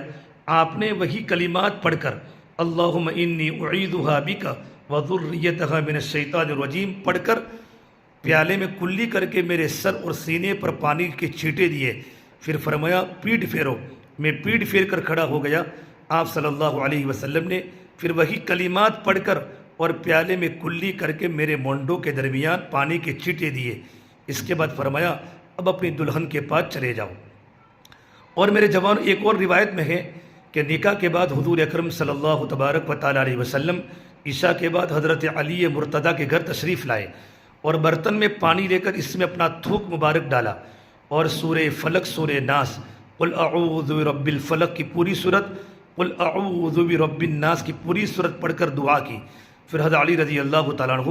آپ نے وہی کلمات پڑھ کر اللہم انی اعیدھا بک وذریتھا من الشیطان الرجیم پڑھ کر پیالے میں کلی کر کے میرے سر اور سینے پر پانی کے چھینٹے دیے، پھر فرمایا پیٹھ پھیرو۔ میں پیٹھ پھیر کر کھڑا ہو گیا۔ آپ صلی اللہ علیہ وسلم نے پھر وہی کلمات پڑھ کر اور پیالے میں کلی کر کے میرے مونڈوں کے درمیان پانی کے چھینٹے دیے۔ اس کے بعد فرمایا اب اپنی دلہن کے پاس چلے جاؤ۔ اور میرے جوان، ایک اور روایت میں ہے کہ نکاح کے بعد حضور اکرم صلی اللہ تبارک و تعالی علیہ وسلم عشاء کے بعد حضرت علی مرتضیٰ کے گھر تشریف لائے اور برتن میں پانی لے کر اس میں اپنا تھوک مبارک ڈالا اور سورہ فلق، سورہ ناس، قل اعوذ برب الفلق کی پوری صورت، قل اعوذ برب الناس کی پوری صورت پڑھ کر دعا کی۔ پھر حضرت علی رضی اللہ تعالیٰ عنہ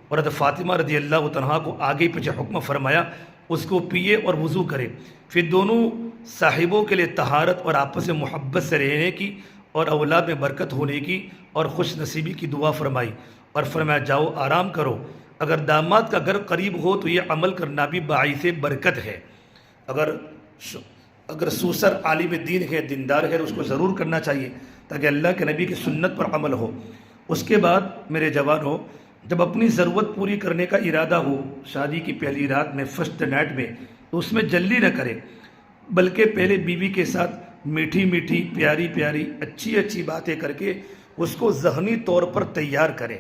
اور حضرت فاطمہ رضی اللہ تعالیٰ کو آگے پیچھے حکم فرمایا اس کو پیے اور وضو کرے۔ پھر دونوں صاحبوں کے لیے طہارت اور آپس میں محبت سے رہنے کی اور اولاد میں برکت ہونے کی اور خوش نصیبی کی دعا فرمائی اور فرمایا جاؤ آرام کرو۔ اگر داماد کا گھر قریب ہو تو یہ عمل کرنا بھی باعث برکت ہے۔ اگر سوسر عالم دین ہے، دیندار ہے، اس کو ضرور کرنا چاہیے تاکہ اللہ کے نبی کی سنت پر عمل ہو۔ اس کے بعد میرے جوانوں، جب اپنی ضرورت پوری کرنے کا ارادہ ہو شادی کی پہلی رات میں، فرسٹ نائٹ میں، تو اس میں جلدی نہ کرے، بلکہ پہلے بیوی کے ساتھ میٹھی میٹھی، پیاری پیاری، اچھی اچھی باتیں کر کے اس کو ذہنی طور پر تیار کرے۔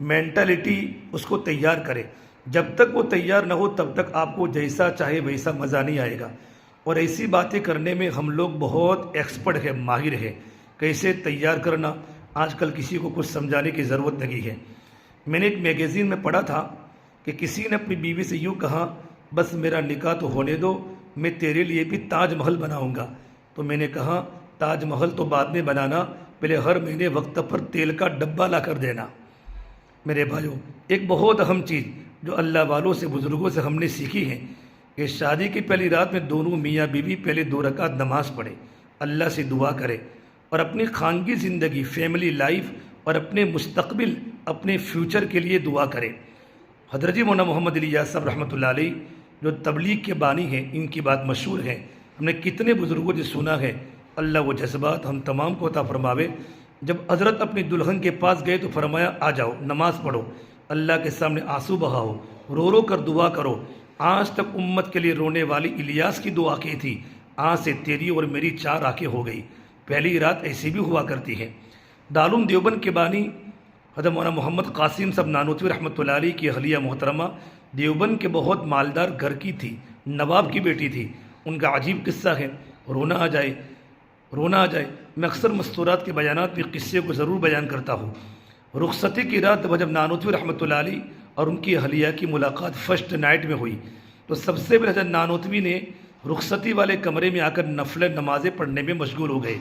مینٹلٹی اس کو تیار کرے. جب تک وہ تیار نہ ہو تب تک آپ کو جیسا چاہے ویسا مزہ نہیں آئے گا. اور ایسی باتیں کرنے میں ہم لوگ بہت ایکسپرٹ ہیں، ماہر ہیں. کیسے تیار کرنا آج کل کسی کو کچھ سمجھانے کی ضرورت نہیں ہے. میں نے ایک میگزین میں پڑھا تھا کہ کسی نے اپنی بیوی سے یوں کہا، بس میرا نکاح تو ہونے دو، میں تیرے لیے بھی تاج محل بناؤں گا. تو میں نے کہا تاج محل تو بعد میں بنانا، پہلے ہر مہینے وقت پر تیل کا ڈبہ لا کر دینا. میرے بھائیوں، ایک بہت اہم چیز جو اللہ والوں سے بزرگوں سے ہم نے سیکھی ہے کہ شادی کی پہلی رات میں دونوں میاں بیوی پہلے 2 رکعت نماز پڑھے، اللہ سے دعا کرے اور اپنی خانگی زندگی، فیملی لائف اور اپنے مستقبل، اپنے فیوچر کے لیے دعا کرے. حضرت جی مولانا محمد الیاس صاحب رحمۃ اللہ علیہ جو تبلیغ کے بانی ہیں، ان کی بات مشہور ہے. ہم نے کتنے بزرگوں سے سنا ہے. اللہ وہ جذبات ہم تمام کو عطا فرماوے. جب حضرت اپنی دلہن کے پاس گئے تو فرمایا آ جاؤ، نماز پڑھو، اللہ کے سامنے آنسو بہاؤ، رو رو کر دعا کرو. آج تک امت کے لیے رونے والی الیاس کی دعا کی تھی، آج سے تیری اور میری 4 آنکھیں ہو گئی. پہلی رات ایسی بھی ہوا کرتی ہے. دارالعلوم دیوبند کے بانی حضرت مولانا محمد قاسم صاحب نانوتوی رحمۃ اللہ علیہ کی اہلیہ محترمہ دیوبند کے بہت مالدار گھر کی تھی، نواب کی بیٹی تھی. ان کا عجیب قصہ ہے، رونا آ جائے. میں اکثر مستورات کے بیانات میں قصے کو ضرور بیان کرتا ہوں. رخصتی کی رات جب نانوتوی رحمۃ اللہ علیہ اور ان کی اہلیہ کی ملاقات فرسٹ نائٹ میں ہوئی تو سب سے پہلے حضرت نانوتوی نے رخصتی والے کمرے میں آ کر نفل نمازیں پڑھنے میں مشغول ہو گئے.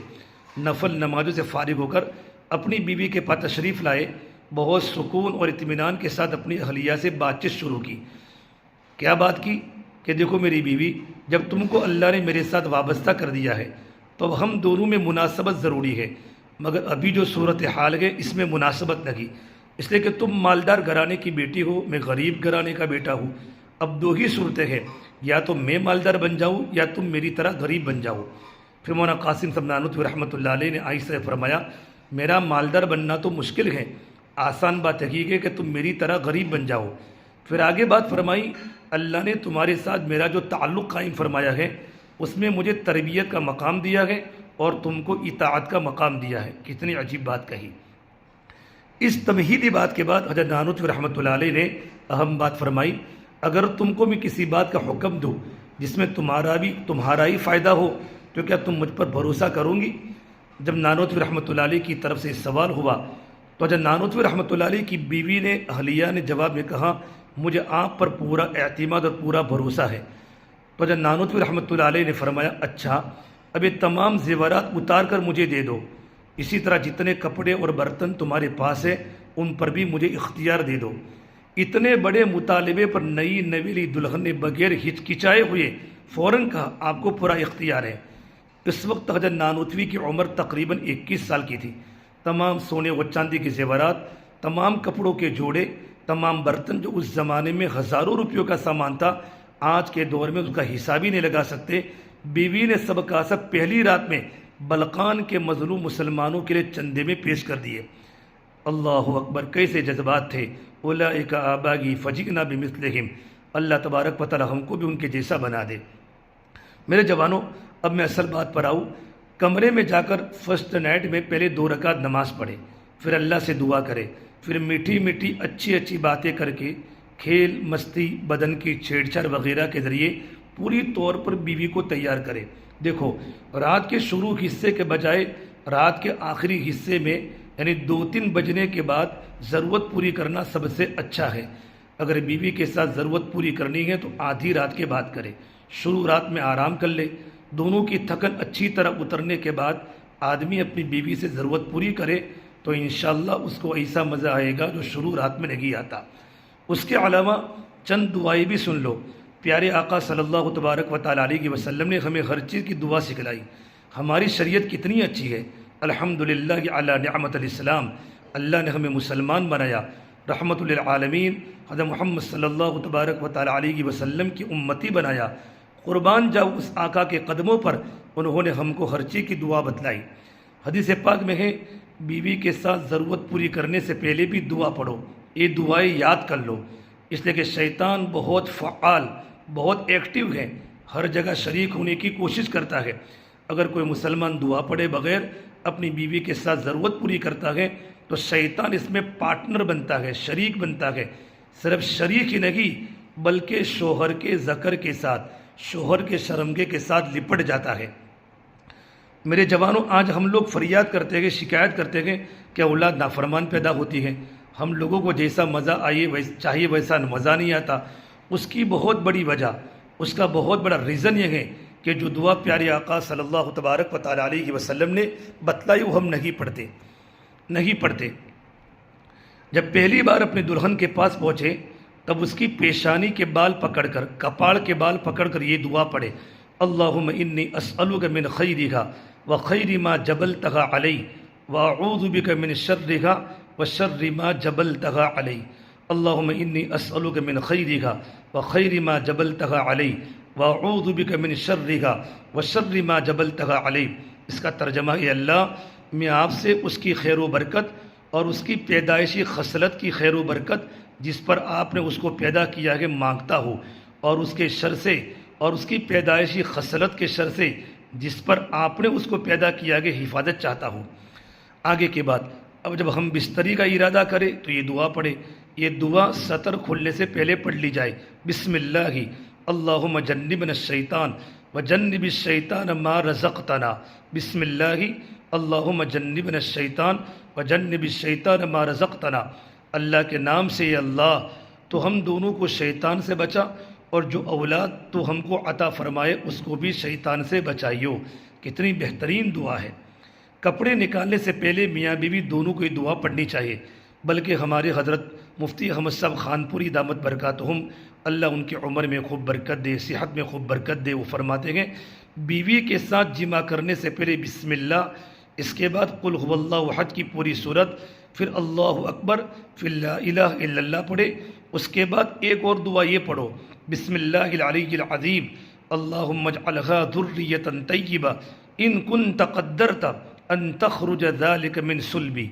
نفل نمازوں سے فارغ ہو کر اپنی بیوی کے پاس تشریف لائے. بہت سکون اور اطمینان کے ساتھ اپنی اہلیہ سے بات چیت شروع کی. کیا بات کی کہ دیکھو میری بیوی، جب تم کو اللہ نے میرے ساتھ وابستہ کر دیا ہے تو اب ہم دونوں میں مناسبت ضروری ہے، مگر ابھی جو صورتحال ہے اس میں مناسبت نہیں، اس لیے کہ تم مالدار گھرانے کی بیٹی ہو، میں غریب گھرانے کا بیٹا ہوں. اب 2 ہی صورتیں ہیں، یا تو میں مالدار بن جاؤں یا تم میری طرح غریب بن جاؤ. پھر مولانا قاسم صاحب نانوتوی رحمۃ اللہ علیہ نے آہستہ سے فرمایا، میرا مالدار بننا تو مشکل ہے، آسان بات یہی ہے کہ تم میری طرح غریب بن جاؤ. پھر آگے بات فرمائی، اللہ نے تمہارے ساتھ میرا جو تعلق قائم فرمایا ہے اس میں مجھے تربیت کا مقام دیا ہے اور تم کو اطاعت کا مقام دیا ہے. کتنی عجیب بات کہی. اس تمہیدی بات کے بعد حضرت نانوتوی رحمۃ اللہ علیہ نے اہم بات فرمائی، اگر تم کو بھی کسی بات کا حکم دوں جس میں تمہارا ہی فائدہ ہو تو کیا تم مجھ پر بھروسہ کروں گی؟ جب نانوتوی رحمۃ اللہ علیہ کی طرف سے سوال ہوا تو حضرت نانوتوی رحمۃ اللہ علیہ کی بیوی نے، اہلیہ نے جواب میں کہا، مجھے آپ پر پورا اعتماد اور پورا بھروسہ ہے. تو حضرت نانوتوی رحمۃ اللہ علیہ نے فرمایا، اچھا اب یہ تمام زیورات اتار کر مجھے دے دو، اسی طرح جتنے کپڑے اور برتن تمہارے پاس ہیں ان پر بھی مجھے اختیار دے دو. اتنے بڑے مطالبے پر نئی نویلی دلہن نے بغیر ہچکچائے ہوئے فوراً کہا، آپ کو پورا اختیار ہے. اس وقت حضرت نانوتوی کی عمر تقریباً 21 سال کی تھی. تمام سونے و چاندی کے زیورات، تمام کپڑوں کے جوڑے، تمام برتن جو اس زمانے میں ہزاروں روپیوں کا سامان تھا، آج کے دور میں اس کا حساب ہی نہیں لگا سکتے، بیوی نے سب کا سب پہلی رات میں بلقان کے مظلوم مسلمانوں کے لیے چندے میں پیش کر دیے. اللہ اکبر، کیسے جذبات تھے. اولئک آبائی فجئنا بمثلہم. اللہ تبارک و تعالی ہم کو بھی ان کے جیسا بنا دے. میرے جوانوں، اب میں اصل بات پر آؤں. کمرے میں جا کر فرسٹ نائٹ میں پہلے 2 رکعت نماز پڑھے، پھر اللہ سے دعا کرے، پھر میٹھی میٹھی اچھی باتیں کر کے، کھیل مستی، بدن کی چھیڑ چھاڑ وغیرہ کے ذریعے پوری طور پر بیوی کو تیار کرے. دیکھو، رات کے شروع حصے کے بجائے رات کے آخری حصے میں یعنی 2-3 بجنے کے بعد ضرورت پوری کرنا سب سے اچھا ہے. اگر بیوی کے ساتھ ضرورت پوری کرنی ہے تو آدھی رات کے بعد کرے. شروع رات میں آرام کر لے. دونوں کی تھکن اچھی طرح اترنے کے بعد آدمی اپنی بیوی سے ضرورت پوری کرے تو انشاءاللہ اس کو ایسا مزہ آئے گا جو شروع رات میں نہیں آتا. اس کے علاوہ چند دعائیں بھی سن لو. پیارے آقا صلی اللہ تبارک و تعالی علیہ وسلم نے ہمیں ہر چیز کی دعا سکھلائی. ہماری شریعت کتنی اچھی ہے. الحمدللہ علی نعمت الاسلام. اللہ نے ہمیں مسلمان بنایا. رحمت للعالمین حضرت محمد صلی اللہ تبارک و تعالی علیہ وسلم کی امتی بنایا. قربان جاؤ اس آقا کے قدموں پر، انہوں نے ہم کو ہر چیز کی دعا بتلائی. حدیث پاک میں ہے، بیوی کے ساتھ ضرورت پوری کرنے سے پہلے بھی دعا پڑھو. یہ دعائیں یاد کر لو، اس لیے کہ شیطان بہت فعال، بہت ایکٹیو ہے، ہر جگہ شریک ہونے کی کوشش کرتا ہے. اگر کوئی مسلمان دعا پڑھے بغیر اپنی بیوی کے ساتھ ضرورت پوری کرتا ہے تو شیطان اس میں پارٹنر بنتا ہے، شریک بنتا ہے۔ صرف شریک ہی نہیں بلکہ شوہر کے ذکر کے ساتھ، شوہر کے شرمگے کے ساتھ لپٹ جاتا ہے۔ میرے جوانوں، آج ہم لوگ فریاد کرتے ہیں، شکایت کرتے ہیں کہ اولاد نافرمان پیدا ہوتی ہے، ہم لوگوں کو جیسا مزہ چاہیے ویسا مزہ نہیں آتا۔ اس کی بہت بڑی وجہ، اس کا بہت بڑا ریزن یہ ہے کہ جو دعا پیارے آقا صلی اللہ تبارک و تعالیٰ علیہ وسلم نے بتلائی وہ ہم نہیں پڑھتے۔ جب پہلی بار اپنے دلہن کے پاس پہنچے تب اس کی پیشانی کے بال پکڑ کر، کپاڑ کے بال پکڑ کر یہ دعا پڑھے، اللہم انی اسألک من خیرہا وخیر ما جبلتہا علی واعوذ بک من شرہا وشر ما جبلتہا علی۔ اللہم انی اسألک من خیرہا وخیر ما جبلتہا علی واعوذ بک من شرہا وشر ما جبلتہا علی۔ اس کا ترجمہ، اے اللہ میں آپ سے اس کی خیر و برکت اور اس کی پیدائشی خصلت کی خیر و برکت جس پر آپ نے اس کو پیدا کیا ہے مانگتا ہوں، اور اس کے شر سے اور اس کی پیدائشی خصلت کے شر سے جس پر آپ نے اس کو پیدا کیا ہے حفاظت چاہتا ہوں۔ آگے کے بعد اب جب ہم بستری کا ارادہ کریں تو یہ دعا پڑھے۔ یہ دعا سطر کھلنے سے پہلے پڑھ لی جائے، بسم اللہ اللہم جنبنا الشیطان وجنب الشیطان ما رزقتنا۔ بسم اللہ اللہم جنبنا الشیطان وجنب الشیطان ما رزقتنا۔ اللہ کے نام سے، یا اللہ تو ہم دونوں کو شیطان سے بچا، اور جو اولاد تو ہم کو عطا فرمائے اس کو بھی شیطان سے بچائیو۔ کتنی بہترین دعا ہے۔ کپڑے نکالنے سے پہلے میاں بیوی دونوں کو یہ دعا پڑھنی چاہیے، بلکہ ہمارے حضرت مفتی احمد صاحب خانپوری دامت برکاتہم، اللہ ان کی عمر میں خوب برکت دے، صحت میں خوب برکت دے، وہ فرماتے ہیں بیوی کے ساتھ جمع کرنے سے پہلے بسم اللہ، اس کے بعد قل هو اللہ احد کی پوری صورت، پھر اللہ اکبر، پھر لا الہ الا اللہ پڑھے۔ اس کے بعد ایک اور دعا یہ پڑھو، بسم اللہ العلی العظیم اللہم اجعلھا ذریۃ طیبہ ان کنت قدرت ان تخرج ذلک من صلبی۔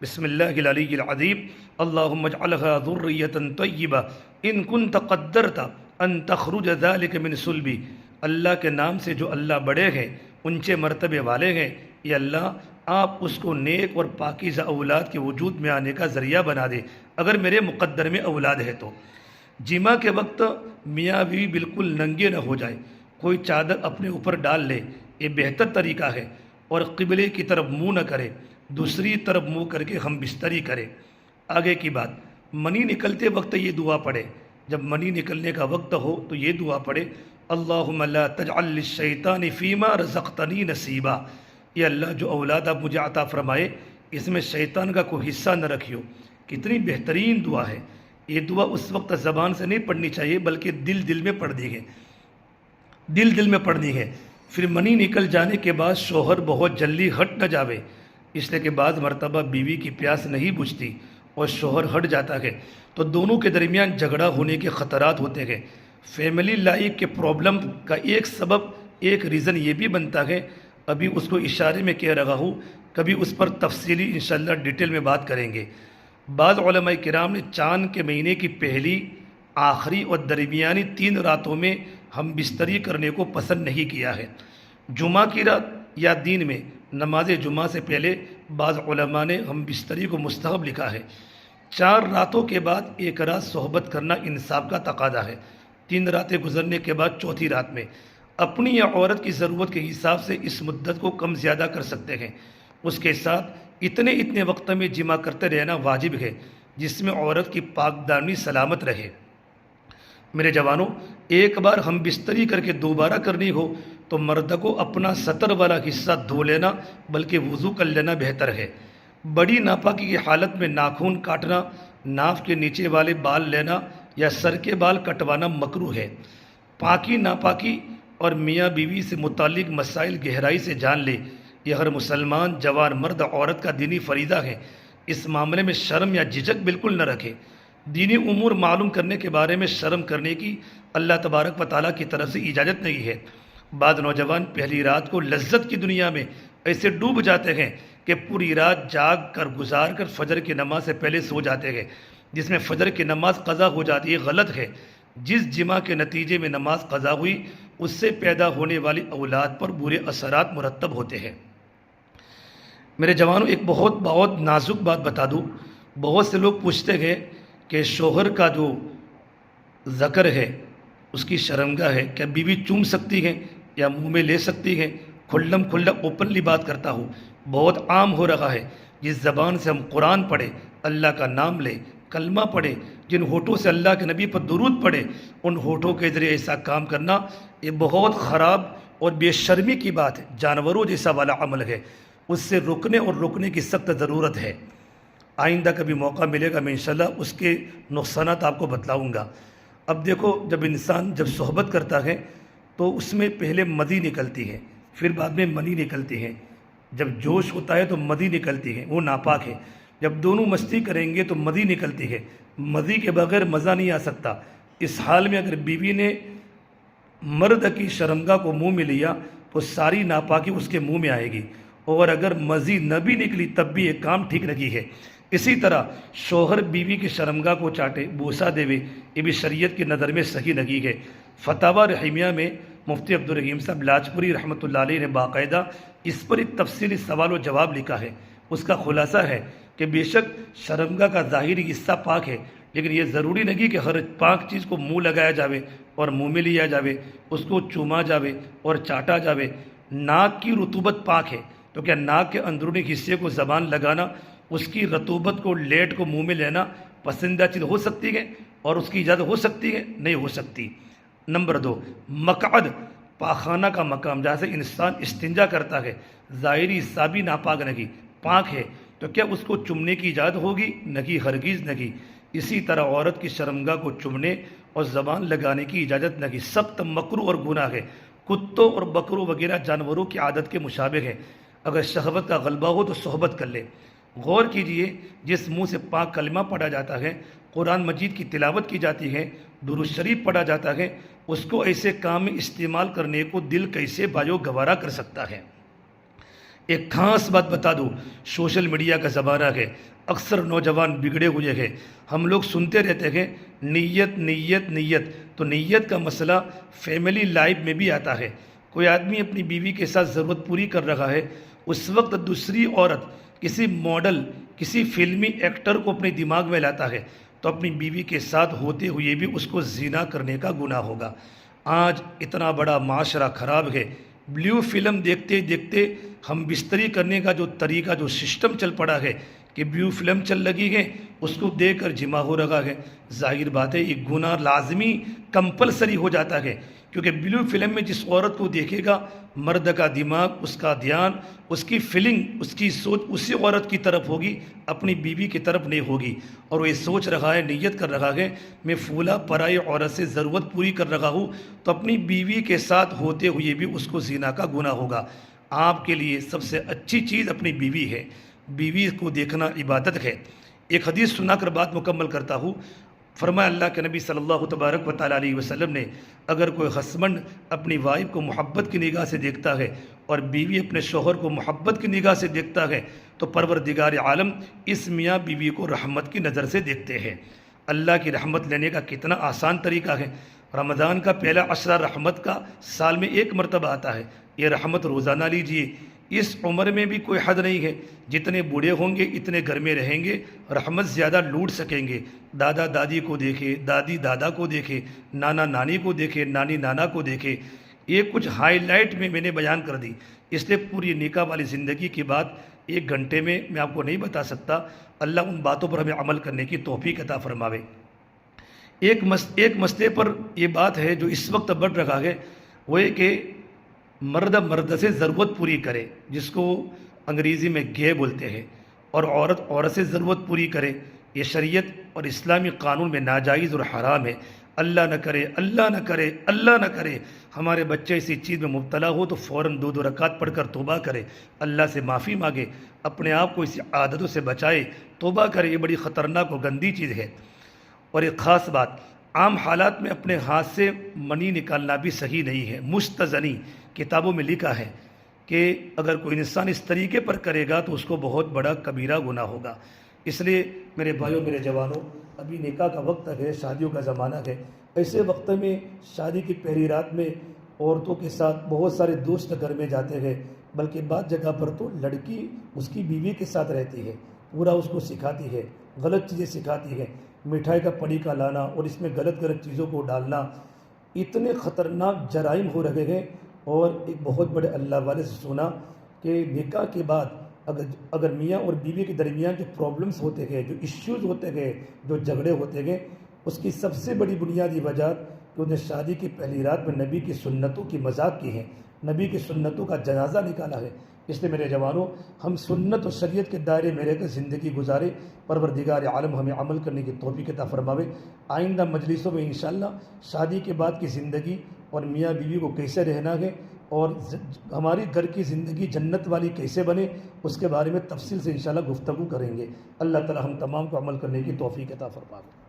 بسم اللہ العلی العظیم اللہم اجعلھا ذریۃ طیبہ ان کنت قدرت ان تخرج ذلک من صلبی۔ اللہ کے نام سے جو اللہ بڑے ہیں، اونچے مرتبے والے ہیں، یا اللہ آپ اس کو نیک اور پاکیزہ اولاد کے وجود میں آنے کا ذریعہ بنا دے، اگر میرے مقدر میں اولاد ہے تو۔ جمعہ کے وقت میاں بیوی بالکل ننگے نہ ہو جائے، کوئی چادر اپنے اوپر ڈال لے، یہ بہتر طریقہ ہے، اور قبلے کی طرف منہ نہ کرے، دوسری طرف منہ کر کے ہم بستری کرے۔ آگے کی بات، منی نکلتے وقت یہ دعا پڑھے، جب منی نکلنے کا وقت ہو تو یہ دعا پڑھے، اللہم لا تجعل للشیطان فیما رزقتنی نصیبا۔ یہ اللہ جو اولاد آپ مجھے عطا فرمائے اس میں شیطان کا کوئی حصہ نہ رکھیو۔ کتنی بہترین دعا ہے۔ یہ دعا اس وقت زبان سے نہیں پڑھنی چاہیے بلکہ دل میں پڑھنی ہے، دل میں پڑھنی ہے۔ پھر منی نکل جانے کے بعد شوہر بہت جلدی ہٹ نہ جاوے، اس لیے کہ بعض مرتبہ بیوی کی پیاس نہیں بجھتی اور شوہر ہٹ جاتا ہے تو دونوں کے درمیان جھگڑا ہونے کے خطرات ہوتے ہیں۔ فیملی لائف کے پرابلم کا ایک سبب، ایک ریزن یہ بھی بنتا ہے، ابھی اس کو اشارے میں کہہ رہا ہوں، کبھی اس پر تفصیلی انشاءاللہ ڈیٹیل میں بات کریں گے۔ بعض علماء کرام نے چاند کے مہینے کی پہلی، آخری اور درمیانی 3 راتوں میں ہم بستری کرنے کو پسند نہیں کیا ہے۔ جمعہ کی رات یا دین میں نماز جمعہ سے پہلے بعض علماء نے ہم بستری کو مستحب لکھا ہے۔ 4 راتوں کے بعد ایک رات صحبت کرنا انصاف کا تقاضا ہے۔ 3 راتیں گزرنے کے بعد 4تھی رات میں اپنی یا عورت کی ضرورت کے حساب سے اس مدت کو کم زیادہ کر سکتے ہیں۔ اس کے ساتھ اتنے وقت میں جمع کرتے رہنا واجب ہے جس میں عورت کی پاک دامنی سلامت رہے۔ میرے جوانوں، ایک بار ہم بستری کر کے دوبارہ کرنی ہو تو مرد کو اپنا سطر والا حصہ دھو لینا بلکہ وضو کر لینا بہتر ہے۔ بڑی ناپاکی کی حالت میں ناخن کاٹنا، ناف کے نیچے والے بال لینا یا سر کے بال کٹوانا مکروہ ہے۔ پاکی ناپاکی اور میاں بیوی سے متعلق مسائل گہرائی سے جان لے، یہ ہر مسلمان جوان مرد عورت کا دینی فریضہ ہے۔ اس معاملے میں شرم یا جھجک بالکل نہ رکھے۔ دینی امور معلوم کرنے کے بارے میں شرم کرنے کی اللہ تبارک و تعالیٰ کی طرف سے اجازت نہیں ہے۔ بعض نوجوان پہلی رات کو لذت کی دنیا میں ایسے ڈوب جاتے ہیں کہ پوری رات جاگ کر گزار کر فجر کی نماز سے پہلے سو جاتے ہیں، جس میں فجر کی نماز قضا ہو جاتی ہے۔ غلط ہے۔ جس جمعہ کے نتیجے میں نماز قضا ہوئی اس سے پیدا ہونے والی اولاد پر برے اثرات مرتب ہوتے ہیں۔ میرے جوانوں، ایک بہت نازک بات بتا دوں. بہت سے لوگ پوچھتے ہیں کہ شوہر کا جو ذکر ہے، اس کی شرمگاہ ہے، کیا بیوی چوم سکتی ہے یا منہ میں لے سکتی ہے؟ کھلم کھلا اوپنلی بات کرتا ہوں. بہت عام ہو رہا ہے. جس زبان سے ہم قرآن پڑھے، اللہ کا نام لے، کلمہ پڑھے، جن ہونٹوں سے اللہ کے نبی پر درود پڑھے، ان ہونٹوں کے ذریعے ایسا کام کرنا یہ بہت خراب اور بے شرمی کی بات ہے. جانوروں جیسا والا عمل ہے. اس سے رکنے کی سخت ضرورت ہے. آئندہ کبھی موقع ملے گا میں انشاءاللہ اس کے نقصانات آپ کو بتلاؤں گا. اب دیکھو، جب انسان صحبت کرتا ہے تو اس میں پہلے مدی نکلتی ہے، پھر بعد میں منی نکلتی ہے. جب جوش ہوتا ہے تو مدی نکلتی ہے، وہ ناپاک ہے. جب دونوں مستی کریں گے تو مدی نکلتی ہے. مدی کے بغیر مزہ نہیں آ سکتا. اس حال میں اگر بیوی نے مرد کی شرمگاہ کو منہ میں لیا تو ساری ناپاکی اس کے منہ میں آئے گی، اور اگر مزی نہ بھی نکلی تب بھی یہ کام ٹھیک نہیں ہے. اسی طرح شوہر بیوی کی شرمگاہ کو چاٹے، بوسہ دے، یہ بھی شریعت کی نظر میں صحیح نہیں ہے. فتاوی رحیمیہ میں مفتی عبدالرحیم صاحب لاجپوری رحمۃ اللہ علیہ نے باقاعدہ اس پر ایک تفصیلی سوال و جواب لکھا ہے. اس کا خلاصہ ہے کہ بے شک شرمگاہ کا ظاہری حصہ پاک ہے، لیکن یہ ضروری نہیں کہ ہر پاک چیز کو منہ لگایا جاوے اور منہ میں لیا جاوے، اس کو چوما جاوے اور چاٹا جاوے. ناک کی رطوبت پاک ہے تو کیا ناک کے اندرونی حصے کو زبان لگانا، اس کی رطوبت کو لیٹ کو منہ میں لینا پسندیدہ چیز ہو سکتی ہے اور اس کی اجازت ہو سکتی ہے؟ نہیں ہو سکتی. نمبر 2، مقعد، پاخانہ کا مقام جہاں سے انسان استنجا کرتا ہے، ظاہری حصہ بھی ناپاک نہیں، پاک ہے، تو کیا اس کو چومنے کی اجازت ہوگی؟ نہیں، ہرگز نہیں. اسی طرح عورت کی شرمگاہ کو چومنے اور زبان لگانے کی اجازت نہیں، سخت مکروہ اور گناہ ہے. کتوں اور بکروں وغیرہ جانوروں کی عادت کے مشابہ ہے. اگر شہوت کا غلبہ ہو تو صحبت کر لے. غور کیجئے، جس منہ سے پاک کلمہ پڑھا جاتا ہے، قرآن مجید کی تلاوت کی جاتی ہے، درود شریف پڑھا جاتا ہے، اس کو ایسے کام میں استعمال کرنے کو دل کیسے بایو گوارا کر سکتا ہے؟ ایک خاص بات بتا دوں، سوشل میڈیا کا زمانہ ہے، اکثر نوجوان بگڑے ہوئے ہیں. ہم لوگ سنتے رہتے ہیں نیت نیت نیت، تو نیت کا مسئلہ فیملی لائف میں بھی آتا ہے. کوئی آدمی اپنی بیوی کے ساتھ ضرورت پوری کر رہا ہے، اس وقت دوسری عورت، کسی ماڈل، کسی فلمی ایکٹر کو اپنے دماغ میں لاتا ہے تو اپنی بیوی کے ساتھ ہوتے ہوئے بھی اس کو زنا کرنے کا گناہ ہوگا. آج اتنا بڑا معاشرہ خراب ہے. بلیو فلم دیکھتے دیکھتے ہم بستری کرنے کا جو طریقہ، جو سسٹم چل پڑا ہے کہ بلیو فلم چل لگی ہے، اس کو دیکھ کر جمع ہو رہا ہے. ظاہر بات ہے یہ گناہ لازمی کمپلسری ہو جاتا ہے، کیونکہ بلیو فلم میں جس عورت کو دیکھے گا، مرد کا دماغ، اس کا دھیان، اس کی فیلنگ، اس کی سوچ اسی عورت کی طرف ہوگی، اپنی بیوی کی طرف نہیں ہوگی. اور وہ یہ سوچ رہا ہے، نیت کر رہا ہے، میں فولا پرائی عورت سے ضرورت پوری کر رہا ہوں تو اپنی بیوی کے ساتھ ہوتے ہوئے بھی اس کو زنا کا گناہ ہوگا. آپ کے لیے سب سے اچھی چیز اپنی بیوی ہے. بیوی کو دیکھنا عبادت ہے. ایک حدیث سنا کر بات مکمل کرتا ہوں. فرمایا اللہ کے نبی صلی اللہ تبارک و تعالیٰ علیہ وسلم نے، اگر کوئی ہسبینڈ اپنی وائف کو محبت کی نگاہ سے دیکھتا ہے اور بیوی اپنے شوہر کو محبت کی نگاہ سے دیکھتا ہے تو پروردگار عالم اس میاں بیوی کو رحمت کی نظر سے دیکھتے ہیں. اللہ کی رحمت لینے کا کتنا آسان طریقہ ہے. رمضان کا پہلا عشرہ رحمت کا سال میں ایک مرتبہ آتا ہے. یہ رحمت روزانہ لیجئے. اس عمر میں بھی کوئی حد نہیں ہے. جتنے بوڑھے ہوں گے اتنے گھر میں رہیں گے، رحمت زیادہ لوٹ سکیں گے. دادا دادی کو دیکھے، دادی دادا کو دیکھے، نانا نانی کو دیکھے، نانی نانا کو دیکھے. یہ کچھ ہائی لائٹ میں نے بیان کر دی، اس لیے پوری نکاح والی زندگی کی بات 1 گھنٹے میں آپ کو نہیں بتا سکتا. اللہ ان باتوں پر ہمیں عمل کرنے کی توفیق عطا فرماوے. ایک مسئلے پر یہ بات ہے جو اس وقت بڑھ رہا ہے، وہ یہ کہ مرد سے ضرورت پوری کرے، جس کو انگریزی میں گے بولتے ہیں، اور عورت سے ضرورت پوری کرے. یہ شریعت اور اسلامی قانون میں ناجائز اور حرام ہے. اللہ نہ کرے، اللہ نہ کرے، اللہ نہ کرے ہمارے بچے اسی چیز میں مبتلا ہو تو فوراً 2 رکعت پڑھ کر توبہ کرے، اللہ سے معافی مانگے، اپنے آپ کو اسی عادتوں سے بچائے، توبہ کرے. یہ بڑی خطرناک اور گندی چیز ہے. اور ایک خاص بات، عام حالات میں اپنے ہاتھ سے منی نکالنا بھی صحیح نہیں ہے. مستزنی کتابوں میں لکھا ہے کہ اگر کوئی انسان اس طریقے پر کرے گا تو اس کو بہت بڑا کبیرہ گناہ ہوگا. اس لیے میرے بھائیوں، میرے جوانوں، ابھی نکاح کا وقت ہے، شادیوں کا زمانہ ہے. ایسے وقت میں شادی کی پہلی رات میں عورتوں کے ساتھ بہت سارے دوست گھر میں جاتے ہیں، بلکہ بعض جگہ پر تو لڑکی اس کی بیوی کے ساتھ رہتی ہے، پورا اس کو سکھاتی ہے، غلط چیزیں سکھاتی ہے، مٹھائی کا پڑی کا لانا اور اس میں غلط غلط چیزوں کو ڈالنا، اتنے خطرناک جرائم ہو رہے ہیں۔ اور ایک بہت بڑے اللہ والے سے سنا کہ نکاح کے بعد اگر میاں اور بیوی کے درمیان جو پرابلمز ہوتے گئے، جو ایشوز ہوتے گئے، جو جھگڑے ہوتے گئے، اس کی سب سے بڑی بنیادی وجہ کہ انہیں شادی کی پہلی رات میں نبی کی سنتوں کی مذاق کی ہے، نبی کی سنتوں کا جنازہ نکالا ہے۔ اس لیے میرے جوانوں، ہم سنت و شریعت کے دائرے میں رہ کر زندگی گزارے، پروردگار عالم ہمیں عمل کرنے کی توفیق عطا فرماوے۔ آئندہ مجلسوں میں انشاءاللہ شادی کے بعد کی زندگی اور میاں بیوی کو کیسے رہنا ہے اور ہماری گھر کی زندگی جنت والی کیسے بنے، اس کے بارے میں تفصیل سے انشاءاللہ گفتگو کریں گے۔ اللہ تعالی ہم تمام کو عمل کرنے کی توفیق عطا فرمائے۔